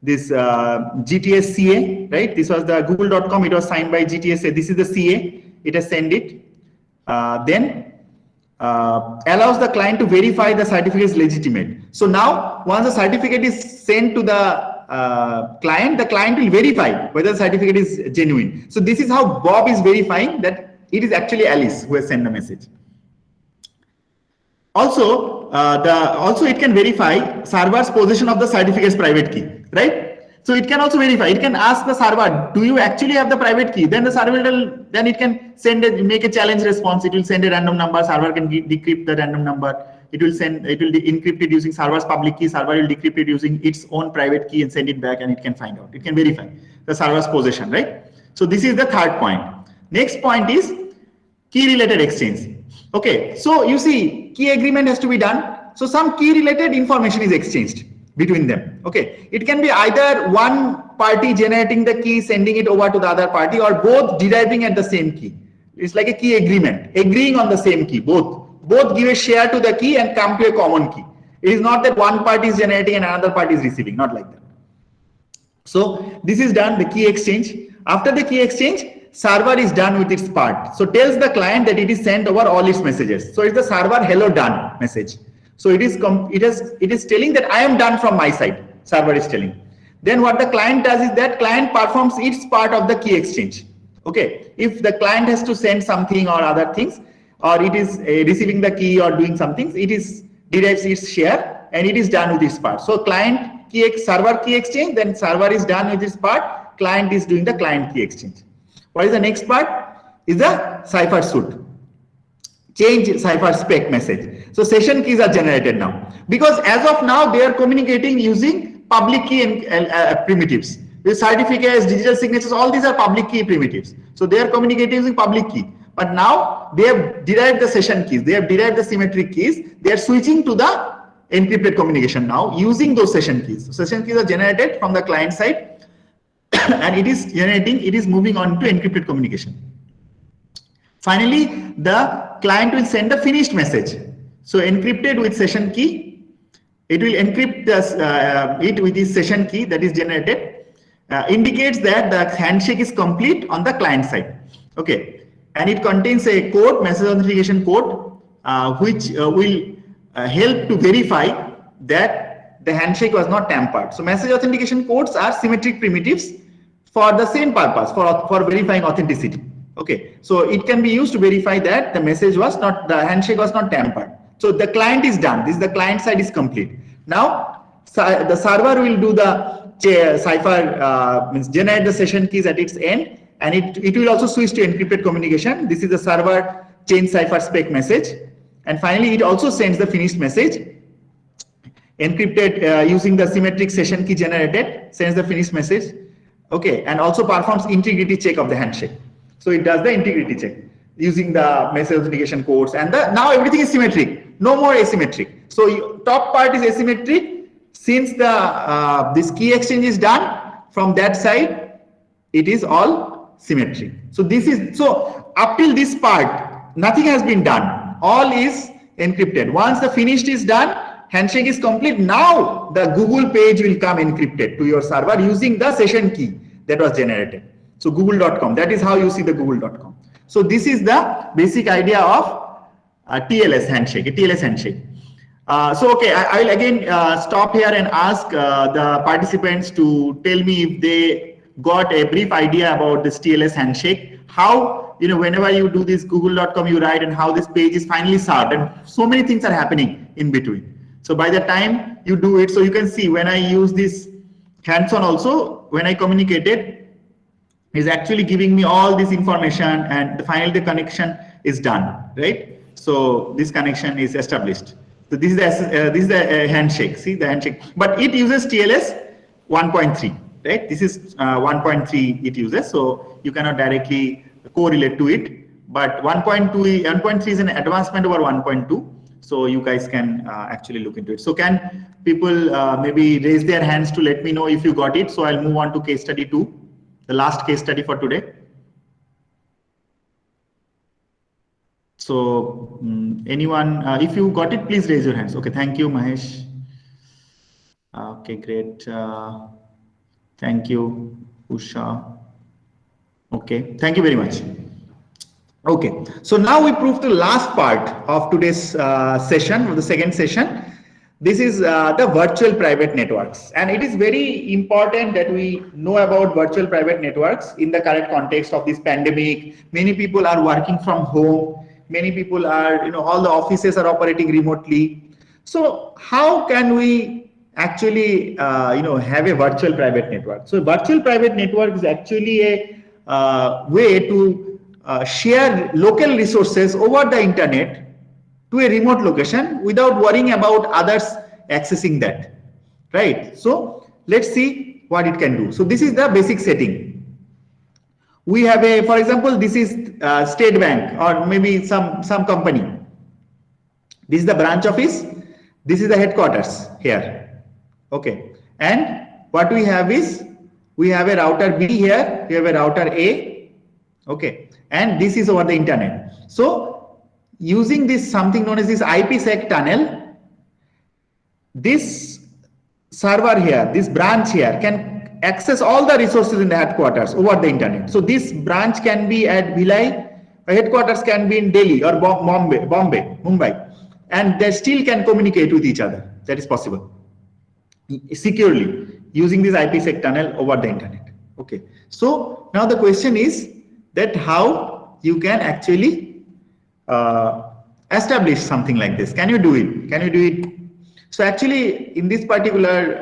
this GTS CA, right? This was the google.com. It was signed by GTS. This is the CA. It has sent it. Then allows the client to verify the certificate is legitimate. So now once the certificate is sent to the client will verify whether the certificate is genuine. So this is how Bob is verifying that it is actually Alice who has sent the message. Also, it can verify server's possession of the certificate's private key, right? So it can also verify. It can ask the server, do you actually have the private key? Then the server will, then it can make a challenge response. It will send a random number. Server can decrypt the random number. It will encrypt it using server's public key. Server will decrypt it using its own private key and send it back, and it can find out. It can verify the server's possession, right? So this is the third point. Next point is key related exchange. Okay, so you see, key agreement has to be done. So some key related information is exchanged between them. Okay, it can be either one party generating the key, sending it over to the other party, or both deriving at the same key. It's like a key agreement, agreeing on the same key. Both give a share to the key and come to a common key. It is not that one party is generating and another party is receiving, not like that. So this is done, the key exchange. After the key exchange, server is done with its part. So tells the client that it is sent over all its messages. So it's the server hello done message. So it is telling that I am done from my side. Server is telling. Then what the client does is that client performs its part of the key exchange. Okay, if the client has to send something or other things, or it is receiving the key or doing something, it is derives its share and it is done with its part. So client server key exchange, then server is done with its part. Client is doing the client key exchange. What is the next part? Is the cipher suit. Change cipher spec message. So session keys are generated now, because as of now they are communicating using public key and primitives. The certificates, digital signatures, all these are public key primitives. So they are communicating using public key. But now they have derived the session keys. They have derived the symmetric keys. They are switching to the encrypted communication now using those session keys. So session keys are generated from the client side, and it is moving on to encrypted communication. Finally, the client will send a finished message. So encrypted with session key, it will encrypt it with this session key that is generated, indicates that the handshake is complete on the client side. Okay, and it contains a code, message authentication code, which will help to verify that the handshake was not tampered. So message authentication codes are symmetric primitives for the same purpose, for verifying authenticity. Okay, so it can be used to verify that the handshake was not tampered. So the client is done. This is the client side is complete. Now the server will do the cipher, means generate the session keys at its end, and it will also switch to encrypted communication. This is the server change cipher spec message, and finally it also sends the finished message encrypted using the symmetric session key generated, sends the finished message. Okay, and also performs integrity check of the handshake. So it does the integrity check using the message authentication codes, and now everything is symmetric, no more asymmetric. So top part is asymmetric. Since the this key exchange is done from that side, it is all symmetric. So up till this part, nothing has been done. All is encrypted. Once the finished is done, handshake is complete. Now the Google page will come encrypted to your server using the session key that was generated. So google.com, that is how you see the google.com. So this is the basic idea of TLS handshake, a TLS handshake. So okay, I will again stop here and ask the participants to tell me if they got a brief idea about this TLS handshake, how, whenever you do this google.com, you write, and how this page is finally served, and so many things are happening in between. So by the time you do it, so you can see when I use this hands-on also, when I communicated, is actually giving me all this information, and finally the connection is done, right? So this connection is established. So this is the handshake. See the handshake, but it uses TLS 1.3, right? This is 1.3 it uses, so you cannot directly correlate to it. But 1.3 is an advancement over 1.2. So you guys can actually look into it. So can people maybe raise their hands to let me know if you got it? So I'll move on to case study 2. The last case study for today. So anyone, if you got it, please raise your hands. Okay, thank you, Mahesh. Okay, great. Thank you, Usha. Okay, thank you very much. Okay, so now we prove the last part of today's session, or the second session. This is the virtual private networks, and it is very important that we know about virtual private networks in the current context of this pandemic. Many people are working from home. Many people are, all the offices are operating remotely. So how can we actually, have a virtual private network? So virtual private network is actually a way to share local resources over the internet to a remote location without worrying about others accessing that, right? So let's see what it can do. So this is the basic setting. We have a, for example, this is State Bank or maybe some company. This is the branch office. This is the headquarters here. Okay, and what we have is we have a router B here. We have a router A. Okay, and this is over the internet. So using this something known as this IPsec tunnel, this server here, this branch here can access all the resources in the headquarters over the internet. So this branch can be at Bhilai, headquarters can be in Delhi or Mumbai, and they still can communicate with each other. That is possible securely using this IPsec tunnel over the internet. Okay, so now the question is that how you can actually establish something like this. Can you do it? Can you do it? So actually in this particular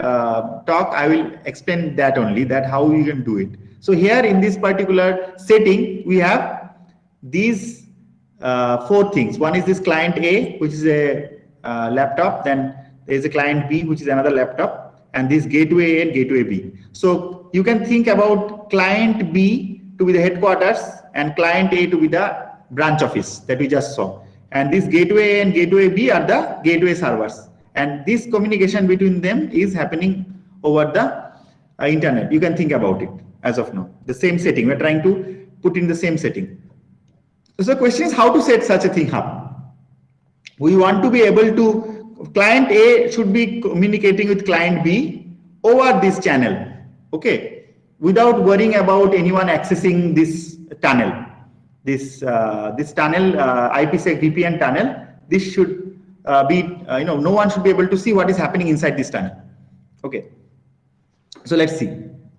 talk, I will explain that only, that how you can do it. So here in this particular setting, we have these 4 things. One is this client A, which is a laptop. Then there is a client B, which is another laptop, and this gateway A and gateway B. So you can think about client B to be the headquarters and client A to be the branch office that we just saw. And this gateway A and gateway B are the gateway servers. And this communication between them is happening over the internet. You can think about it as of now. The same setting. We're trying to put in the same setting. So the question is how to set such a thing up. We want to be able to, client A should be communicating with client B over this channel. Okay, without worrying about anyone accessing this tunnel. This tunnel, IPsec VPN tunnel, this should be, no one should be able to see what is happening inside this tunnel. Okay, so let's see.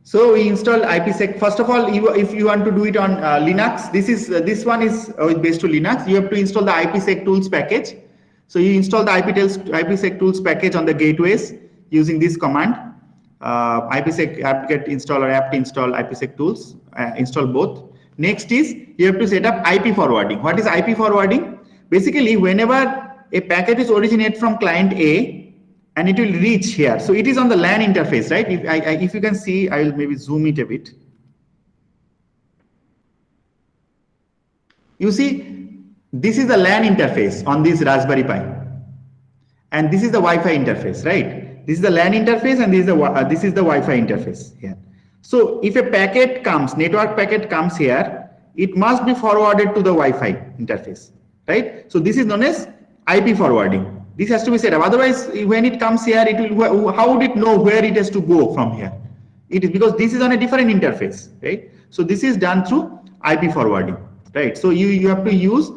So we install IPsec. First of all, if you want to do it on Linux, this one is based to Linux. You have to install the IPsec tools package. So you install the IPsec tools package on the gateways using this command. IPsec apt-get install or apt install IPsec tools, install both. Next is you have to set up IP forwarding. What is IP forwarding? Basically, whenever a packet is originate from client A and it will reach here. So it is on the LAN interface, right? If you can see, I will maybe zoom it a bit. You see, this is the LAN interface on this Raspberry Pi. And this is the Wi-Fi interface, right? This is the LAN interface and this is the Wi-Fi interface here. So if a packet comes, network packet comes here, it must be forwarded to the Wi-Fi interface, right? So this is known as IP forwarding. This has to be set up. Otherwise, when it comes here, it will. How would it know where it has to go from here? It is because this is on a different interface, right? So this is done through IP forwarding, right? So you have to use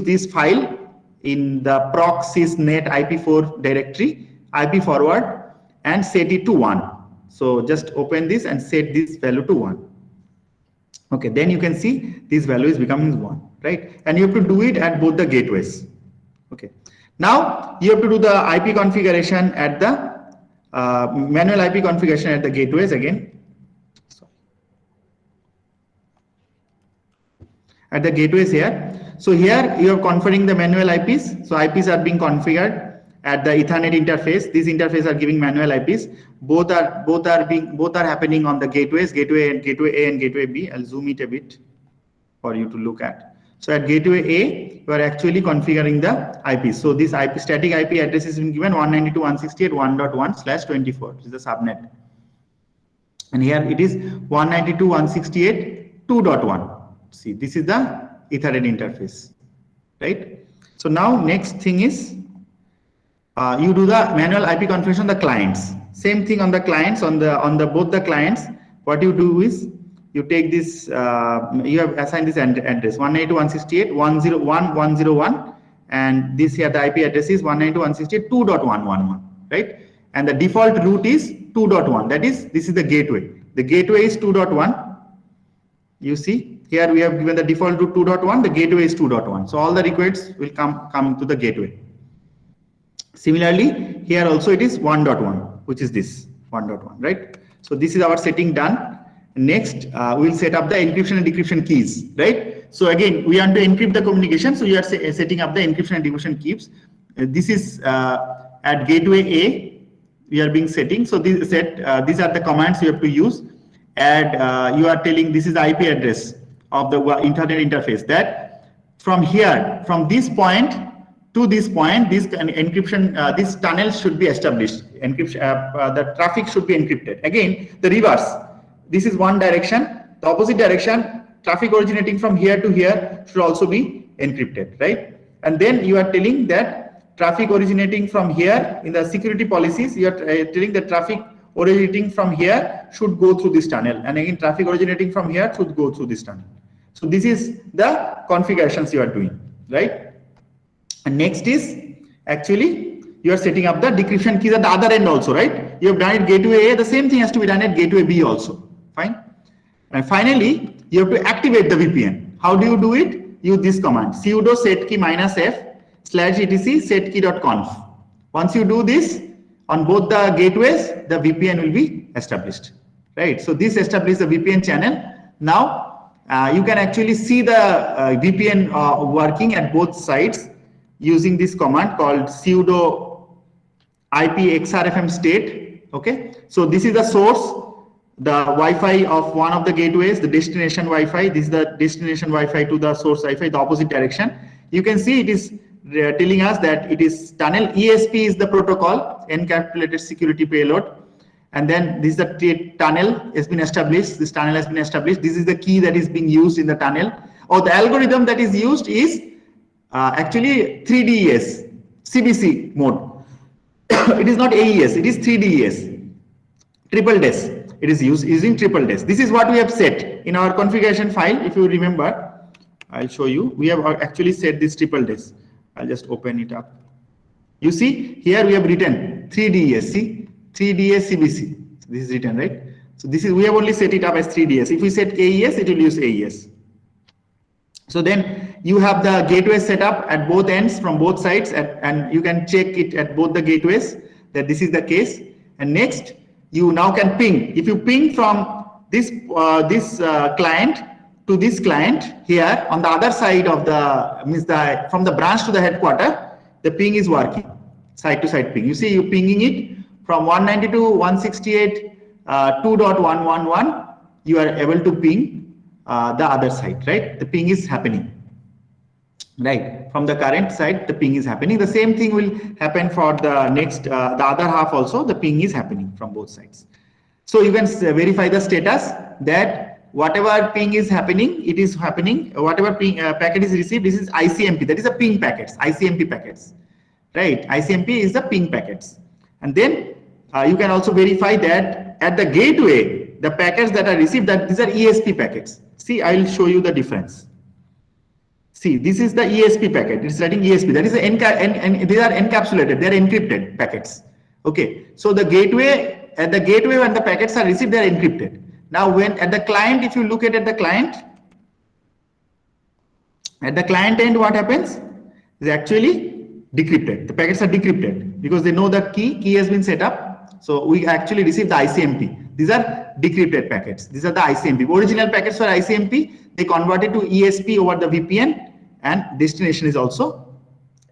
this file in the proc sysnet IP4 directory, IP forward, and set it to 1. So just open this and set this value to 1. Okay, then you can see this value is becoming 1, right? And you have to do it at both the gateways. Okay. Now you have to do the IP configuration at the manual IP configuration at the gateways again. Sorry. At the gateways here. So here you are configuring the manual IPs. So IPs are being configured at the Ethernet interface. These interfaces are giving manual IPs. Both are happening on the gateways, gateway A and gateway B. I'll zoom it a bit for you to look at. So at gateway A, you are actually configuring the IP. So this static IP address is been given 192.168.1.1/24. This is the subnet. And here it is 192.168.2.1. See, this is the Ethernet interface, right? So now next thing is you do the manual IP configuration on the clients. Same thing on the clients, on the both the clients. What you do is you take this, you have assigned this address 192.168.101.101, and this here the IP address is 192.168.2.111, right? And the default route is 2.1. That is, this is the gateway. The gateway is 2.1. You see here we have given the default route 2.1. The gateway is 2.1. So all the requests will come to the gateway. Similarly, here also it is 1.1, which is this 1.1, right? So this is our setting done. Next, we'll set up the encryption and decryption keys, right? So again, we want to encrypt the communication. So you are setting up the encryption and decryption keys. This is at gateway A. We are being setting. So these are the commands you have to use. And you are telling this is the IP address of the internet interface, that from here, from this point to this point, this encryption, this tunnel should be established. Encryption, the traffic should be encrypted. Again, the reverse. This is one direction. The opposite direction, traffic originating from here to here should also be encrypted, right? And then you are telling that traffic originating from here in the security policies, you are telling the traffic originating from here should go through this tunnel, and again traffic originating from here should go through this tunnel. So this is the configurations you are doing, right? And next is actually you are setting up the decryption keys at the other end also, right? You have done it gateway A, the same thing has to be done at gateway B also. Fine. And finally, you have to activate the VPN. How do you do it? Use this command sudo setkey -f/etc setkey.conf. Once you do this on both the gateways, the VPN will be established, right? So this establishes the VPN channel. Now you can actually see the VPN working at both sides using this command called sudo ipxrfm state. Okay, so this is the source, the Wi-Fi of one of the gateways, the destination Wi-Fi. This is the destination Wi-Fi to the source Wi-Fi, the opposite direction. You can see it is telling us that it is tunnel. ESP is the protocol, encapsulated security payload, and then this is the tunnel has been established. This tunnel has been established. This is the key that is being used in the tunnel, or the algorithm that is used is actually 3DES CBC mode. It is not AES, it is 3DES, triple DES. It is using triple DES. This is what we have set in our configuration file. If you remember, I'll show you. We have actually set this triple DES. I'll just open it up. You see here we have written 3DES. See, 3DES CBC. This is written, right? So this is, we have only set it up as 3DES. If we set AES, it will use AES. So then you have the gateway set up at both ends from both sides, and you can check it at both the gateways that this is the case. And next, you now can ping. If you ping from this client to this client here on the other side of the from the branch to the headquarter, the ping is working, side to side ping. You see, you pinging it from 192.168.2.111. You are able to ping the other side, right? The ping is happening, right? From the current side, the ping is happening. The same thing will happen for the next, the other half also. The ping is happening from both sides. So you can verify the status that whatever ping is happening, it is happening. Whatever ping packet is received, this is ICMP. That is a ping packets, ICMP packets, right? ICMP is the ping packets. And then you can also verify that at the gateway, the packets that are received, that these are ESP packets. See, I will show you the difference. See, this is the ESP packet. It's writing ESP. That is the and these are encapsulated. They are encrypted packets. Okay. So the gateway, at the gateway when the packets are received, they are encrypted. Now, when at the client, if you look at the client end, what happens is actually decrypted. The packets are decrypted because they know the key has been set up. So we actually receive the ICMP. These are decrypted packets. These are the ICMP. Original packets for ICMP, they converted to ESP over the VPN, and destination is also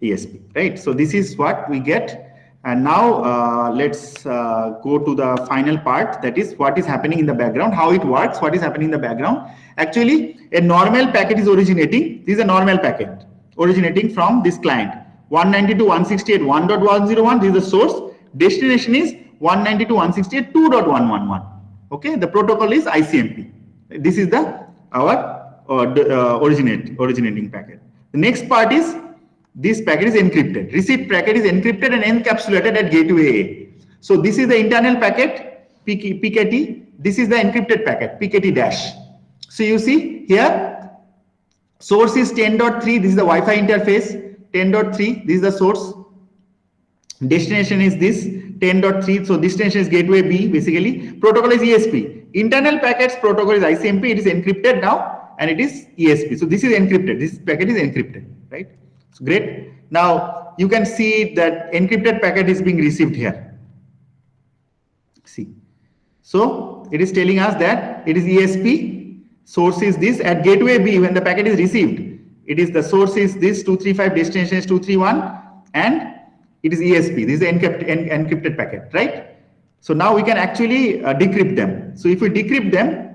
ESP, right? So this is what we get. And now let's go to the final part, that is what is happening in the background, how it works, what is happening in the background. Actually, a normal packet is originating. This is a normal packet originating from this client. 192.168.1.101, this is the source. Destination is 192.168.2.111. Okay, the protocol is ICMP. This is our originating packet. The next part is this packet is encrypted. Received packet is encrypted and encapsulated at gateway A. So this is the internal packet, PKT. This is the encrypted packet, PKT dash. So you see here, source is 10.3. This is the Wi-Fi interface, 10.3. This is the source. Destination is this 10.3. So destination is gateway B basically. Protocol is ESP. Internal packets protocol is ICMP. It is encrypted now and it is ESP. So this is encrypted. This packet is encrypted, right? So great. Now you can see that encrypted packet is being received here. See. So it is telling us that it is ESP. Source is this at gateway B when the packet is received. It is the source is this 235, destination is 231, and it is ESP. This is the encrypted packet, right? So now we can actually decrypt them. So if we decrypt them,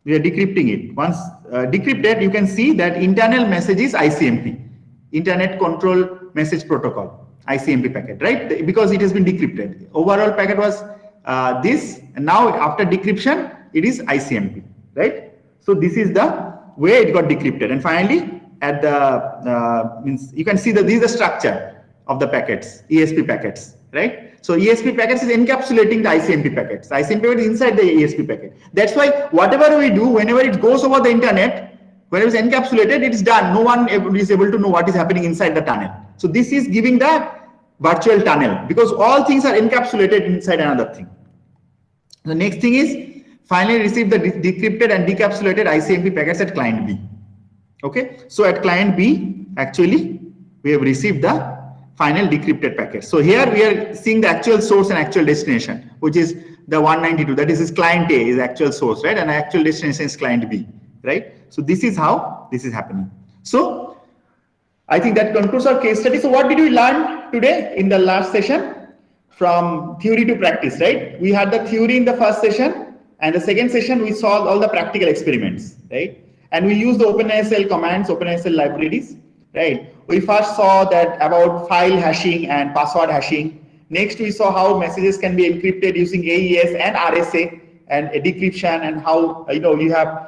we are decrypting it. Once decrypted, you can see that internal message is ICMP, Internet Control Message Protocol, ICMP packet, right? Because it has been decrypted. Overall packet was this, and now after decryption, it is ICMP, right? So this is the way it got decrypted. And finally, at the means you can see that this is the structure of the packets, ESP packets, right? So ESP packets is encapsulating the ICMP packets. ICMP packet is inside the ESP packet. That's why whatever we do, whenever it goes over the internet, when it is encapsulated, it is done. No one is able to know what is happening inside the tunnel. So this is giving the virtual tunnel because all things are encapsulated inside another thing. The next thing is finally receive the decrypted and decapsulated ICMP packets at client B. Okay, so at client B, actually, we have received the final decrypted packet. So here we are seeing the actual source and actual destination, which is the 192. That is client A is actual source, right? And actual destination is client B, right? So this is how this is happening. So I think that concludes our case study. So what did we learn today in the last session? From theory to practice, right? We had the theory in the first session, and the second session we saw all the practical experiments, right? And we used the OpenSSL commands, OpenSSL libraries, right? We first saw that about file hashing and password hashing. Next, we saw how messages can be encrypted using AES and RSA and a decryption, and how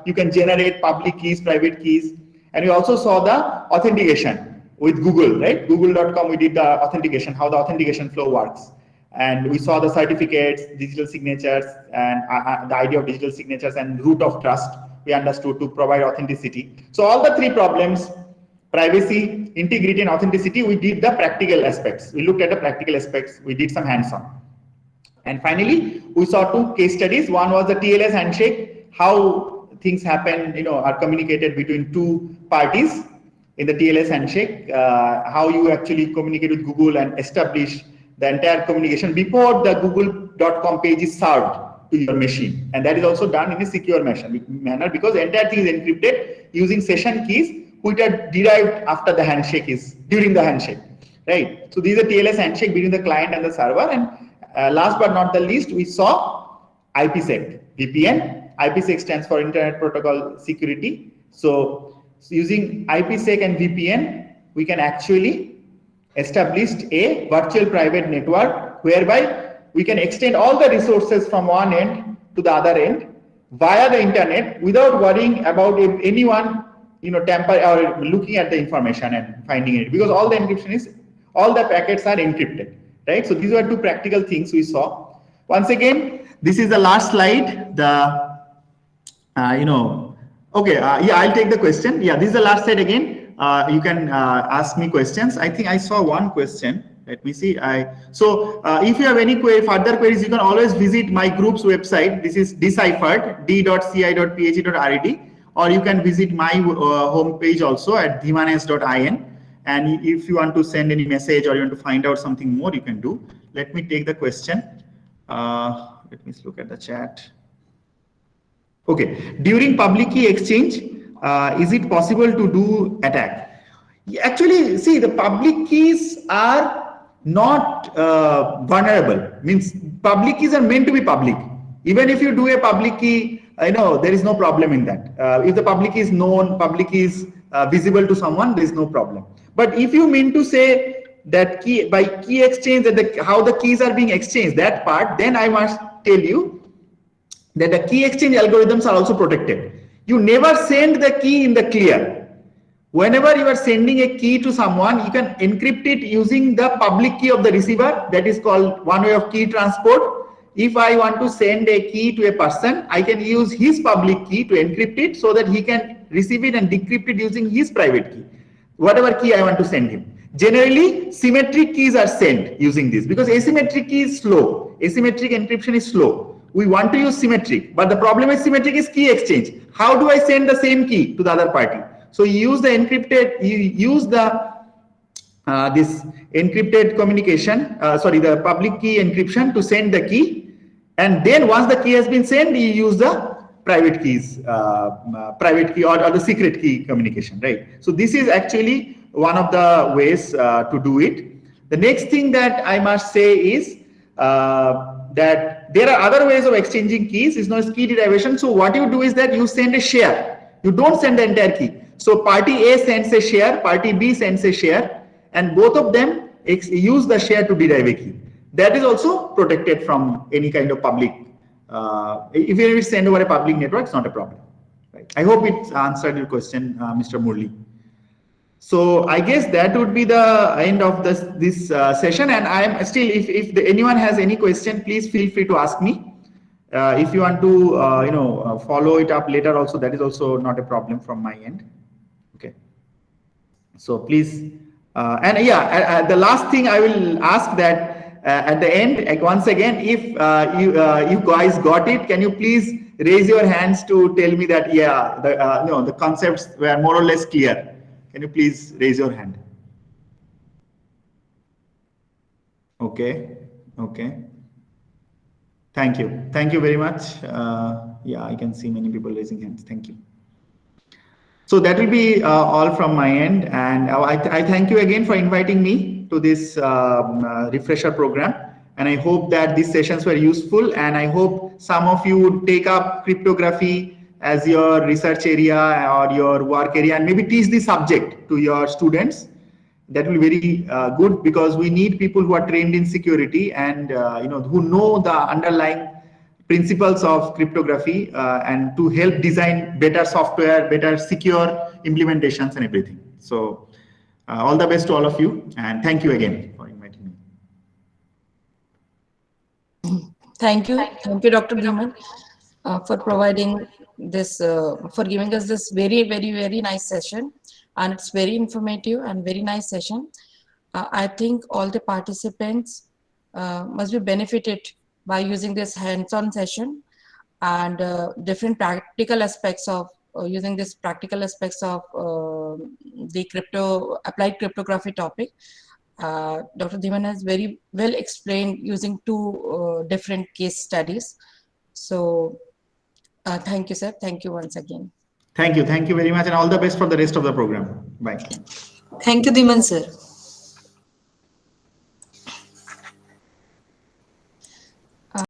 you can generate public keys, private keys. And we also saw the authentication with Google, right? Google.com, we did the authentication, how the authentication flow works. And we saw the certificates, digital signatures, and the idea of digital signatures and root of trust we understood to provide authenticity. So all the three problems, privacy, integrity, and authenticity, we did the practical aspects. We looked at the practical aspects. We did some hands-on. And finally, we saw two case studies. One was the TLS handshake, how things happen, are communicated between two parties in the TLS handshake, how you actually communicate with Google and establish the entire communication before the google.com page is served to your machine. And that is also done in a secure manner because the entire thing is encrypted using session keys which are derived after the handshake is during the handshake, right? So these are TLS handshake between the client and the server. And last but not the least, we saw IPsec, VPN. IPsec stands for Internet Protocol Security. So using IPsec and VPN, we can actually establish a virtual private network whereby we can extend all the resources from one end to the other end via the internet without worrying about if anyone tamper or looking at the information and finding it, because all the encryption is, all the packets are encrypted, right? So these are two practical things we saw. Once again, this is the last slide. Yeah, I'll take the question. Yeah, this is the last slide again. You can ask me questions. I think I saw one question. Let me see. If you have any further queries, you can always visit my group's website. This is deciphered, d.ci.phe.red, or you can visit my homepage also at dhimanes.in. And if you want to send any message or you want to find out something more, you can do. Let me take the question. Let me look at the chat. Okay, during public key exchange, is it possible to do attack? Actually, see, the public keys are not vulnerable. Means public keys are meant to be public. Even if you do a public key, there is no problem in that. If the public key is known, public key is visible to someone, there is no problem. But if you mean to say that by key exchange, that how the keys are being exchanged, that part, then I must tell you that the key exchange algorithms are also protected. You never send the key in the clear. Whenever you are sending a key to someone, you can encrypt it using the public key of the receiver. That is called one way of key transport. If I want to send a key to a person, I can use his public key to encrypt it so that he can receive it and decrypt it using his private key, whatever key I want to send him. Generally, symmetric keys are sent using this because asymmetric key is slow. Asymmetric encryption is slow. We want to use symmetric, but the problem with symmetric is key exchange. How do I send the same key to the other party? So you use the encrypted, you use the this encrypted communication, the public key encryption to send the key, and then once the key has been sent, you use the private keys, private key or the secret key communication, right? So this is actually one of the ways to do it. The next thing that I must say is that there are other ways of exchanging keys. It's known as key derivation. So what you do is that you send a share. You don't send the entire key. So party A sends a share, party B sends a share, and both of them use the share to derive a key. That is also protected from any kind of public. If you send over a public network, it's not a problem. Right? I hope it answered your question, Mr. Murli. So I guess that would be the end of this session. And I am still, if anyone has any question, please feel free to ask me. If you want to, follow it up later, also that is also not a problem from my end. Okay. So please, the last thing I will ask that at the end, once again, if you guys got it, can you please raise your hands to tell me that the concepts were more or less clear? Can you please raise your hand? Okay. Thank you very much. I can see many people raising hands. Thank you. So that will be all from my end, and I thank you again for inviting me to this refresher program, and I hope that these sessions were useful, and I hope some of you would take up cryptography as your research area or your work area and maybe teach this subject to your students. That will be very good, because we need people who are trained in security and who know the underlying principles of cryptography and to help design better software, better secure implementations and everything. So all the best to all of you, and thank you again for inviting me. Thank you, Dr. Dhiman, for providing this, for giving us this very, very, very nice session, and it's very informative and very nice session. I think all the participants must be benefited by using this hands-on session and different practical aspects of using this practical aspects of the applied cryptography topic. Dr. Dhiman has very well explained using two different case studies. So thank you, sir. Thank you once again. Thank you very much, and all the best for the rest of the program. Bye. Thank you, Dhiman sir.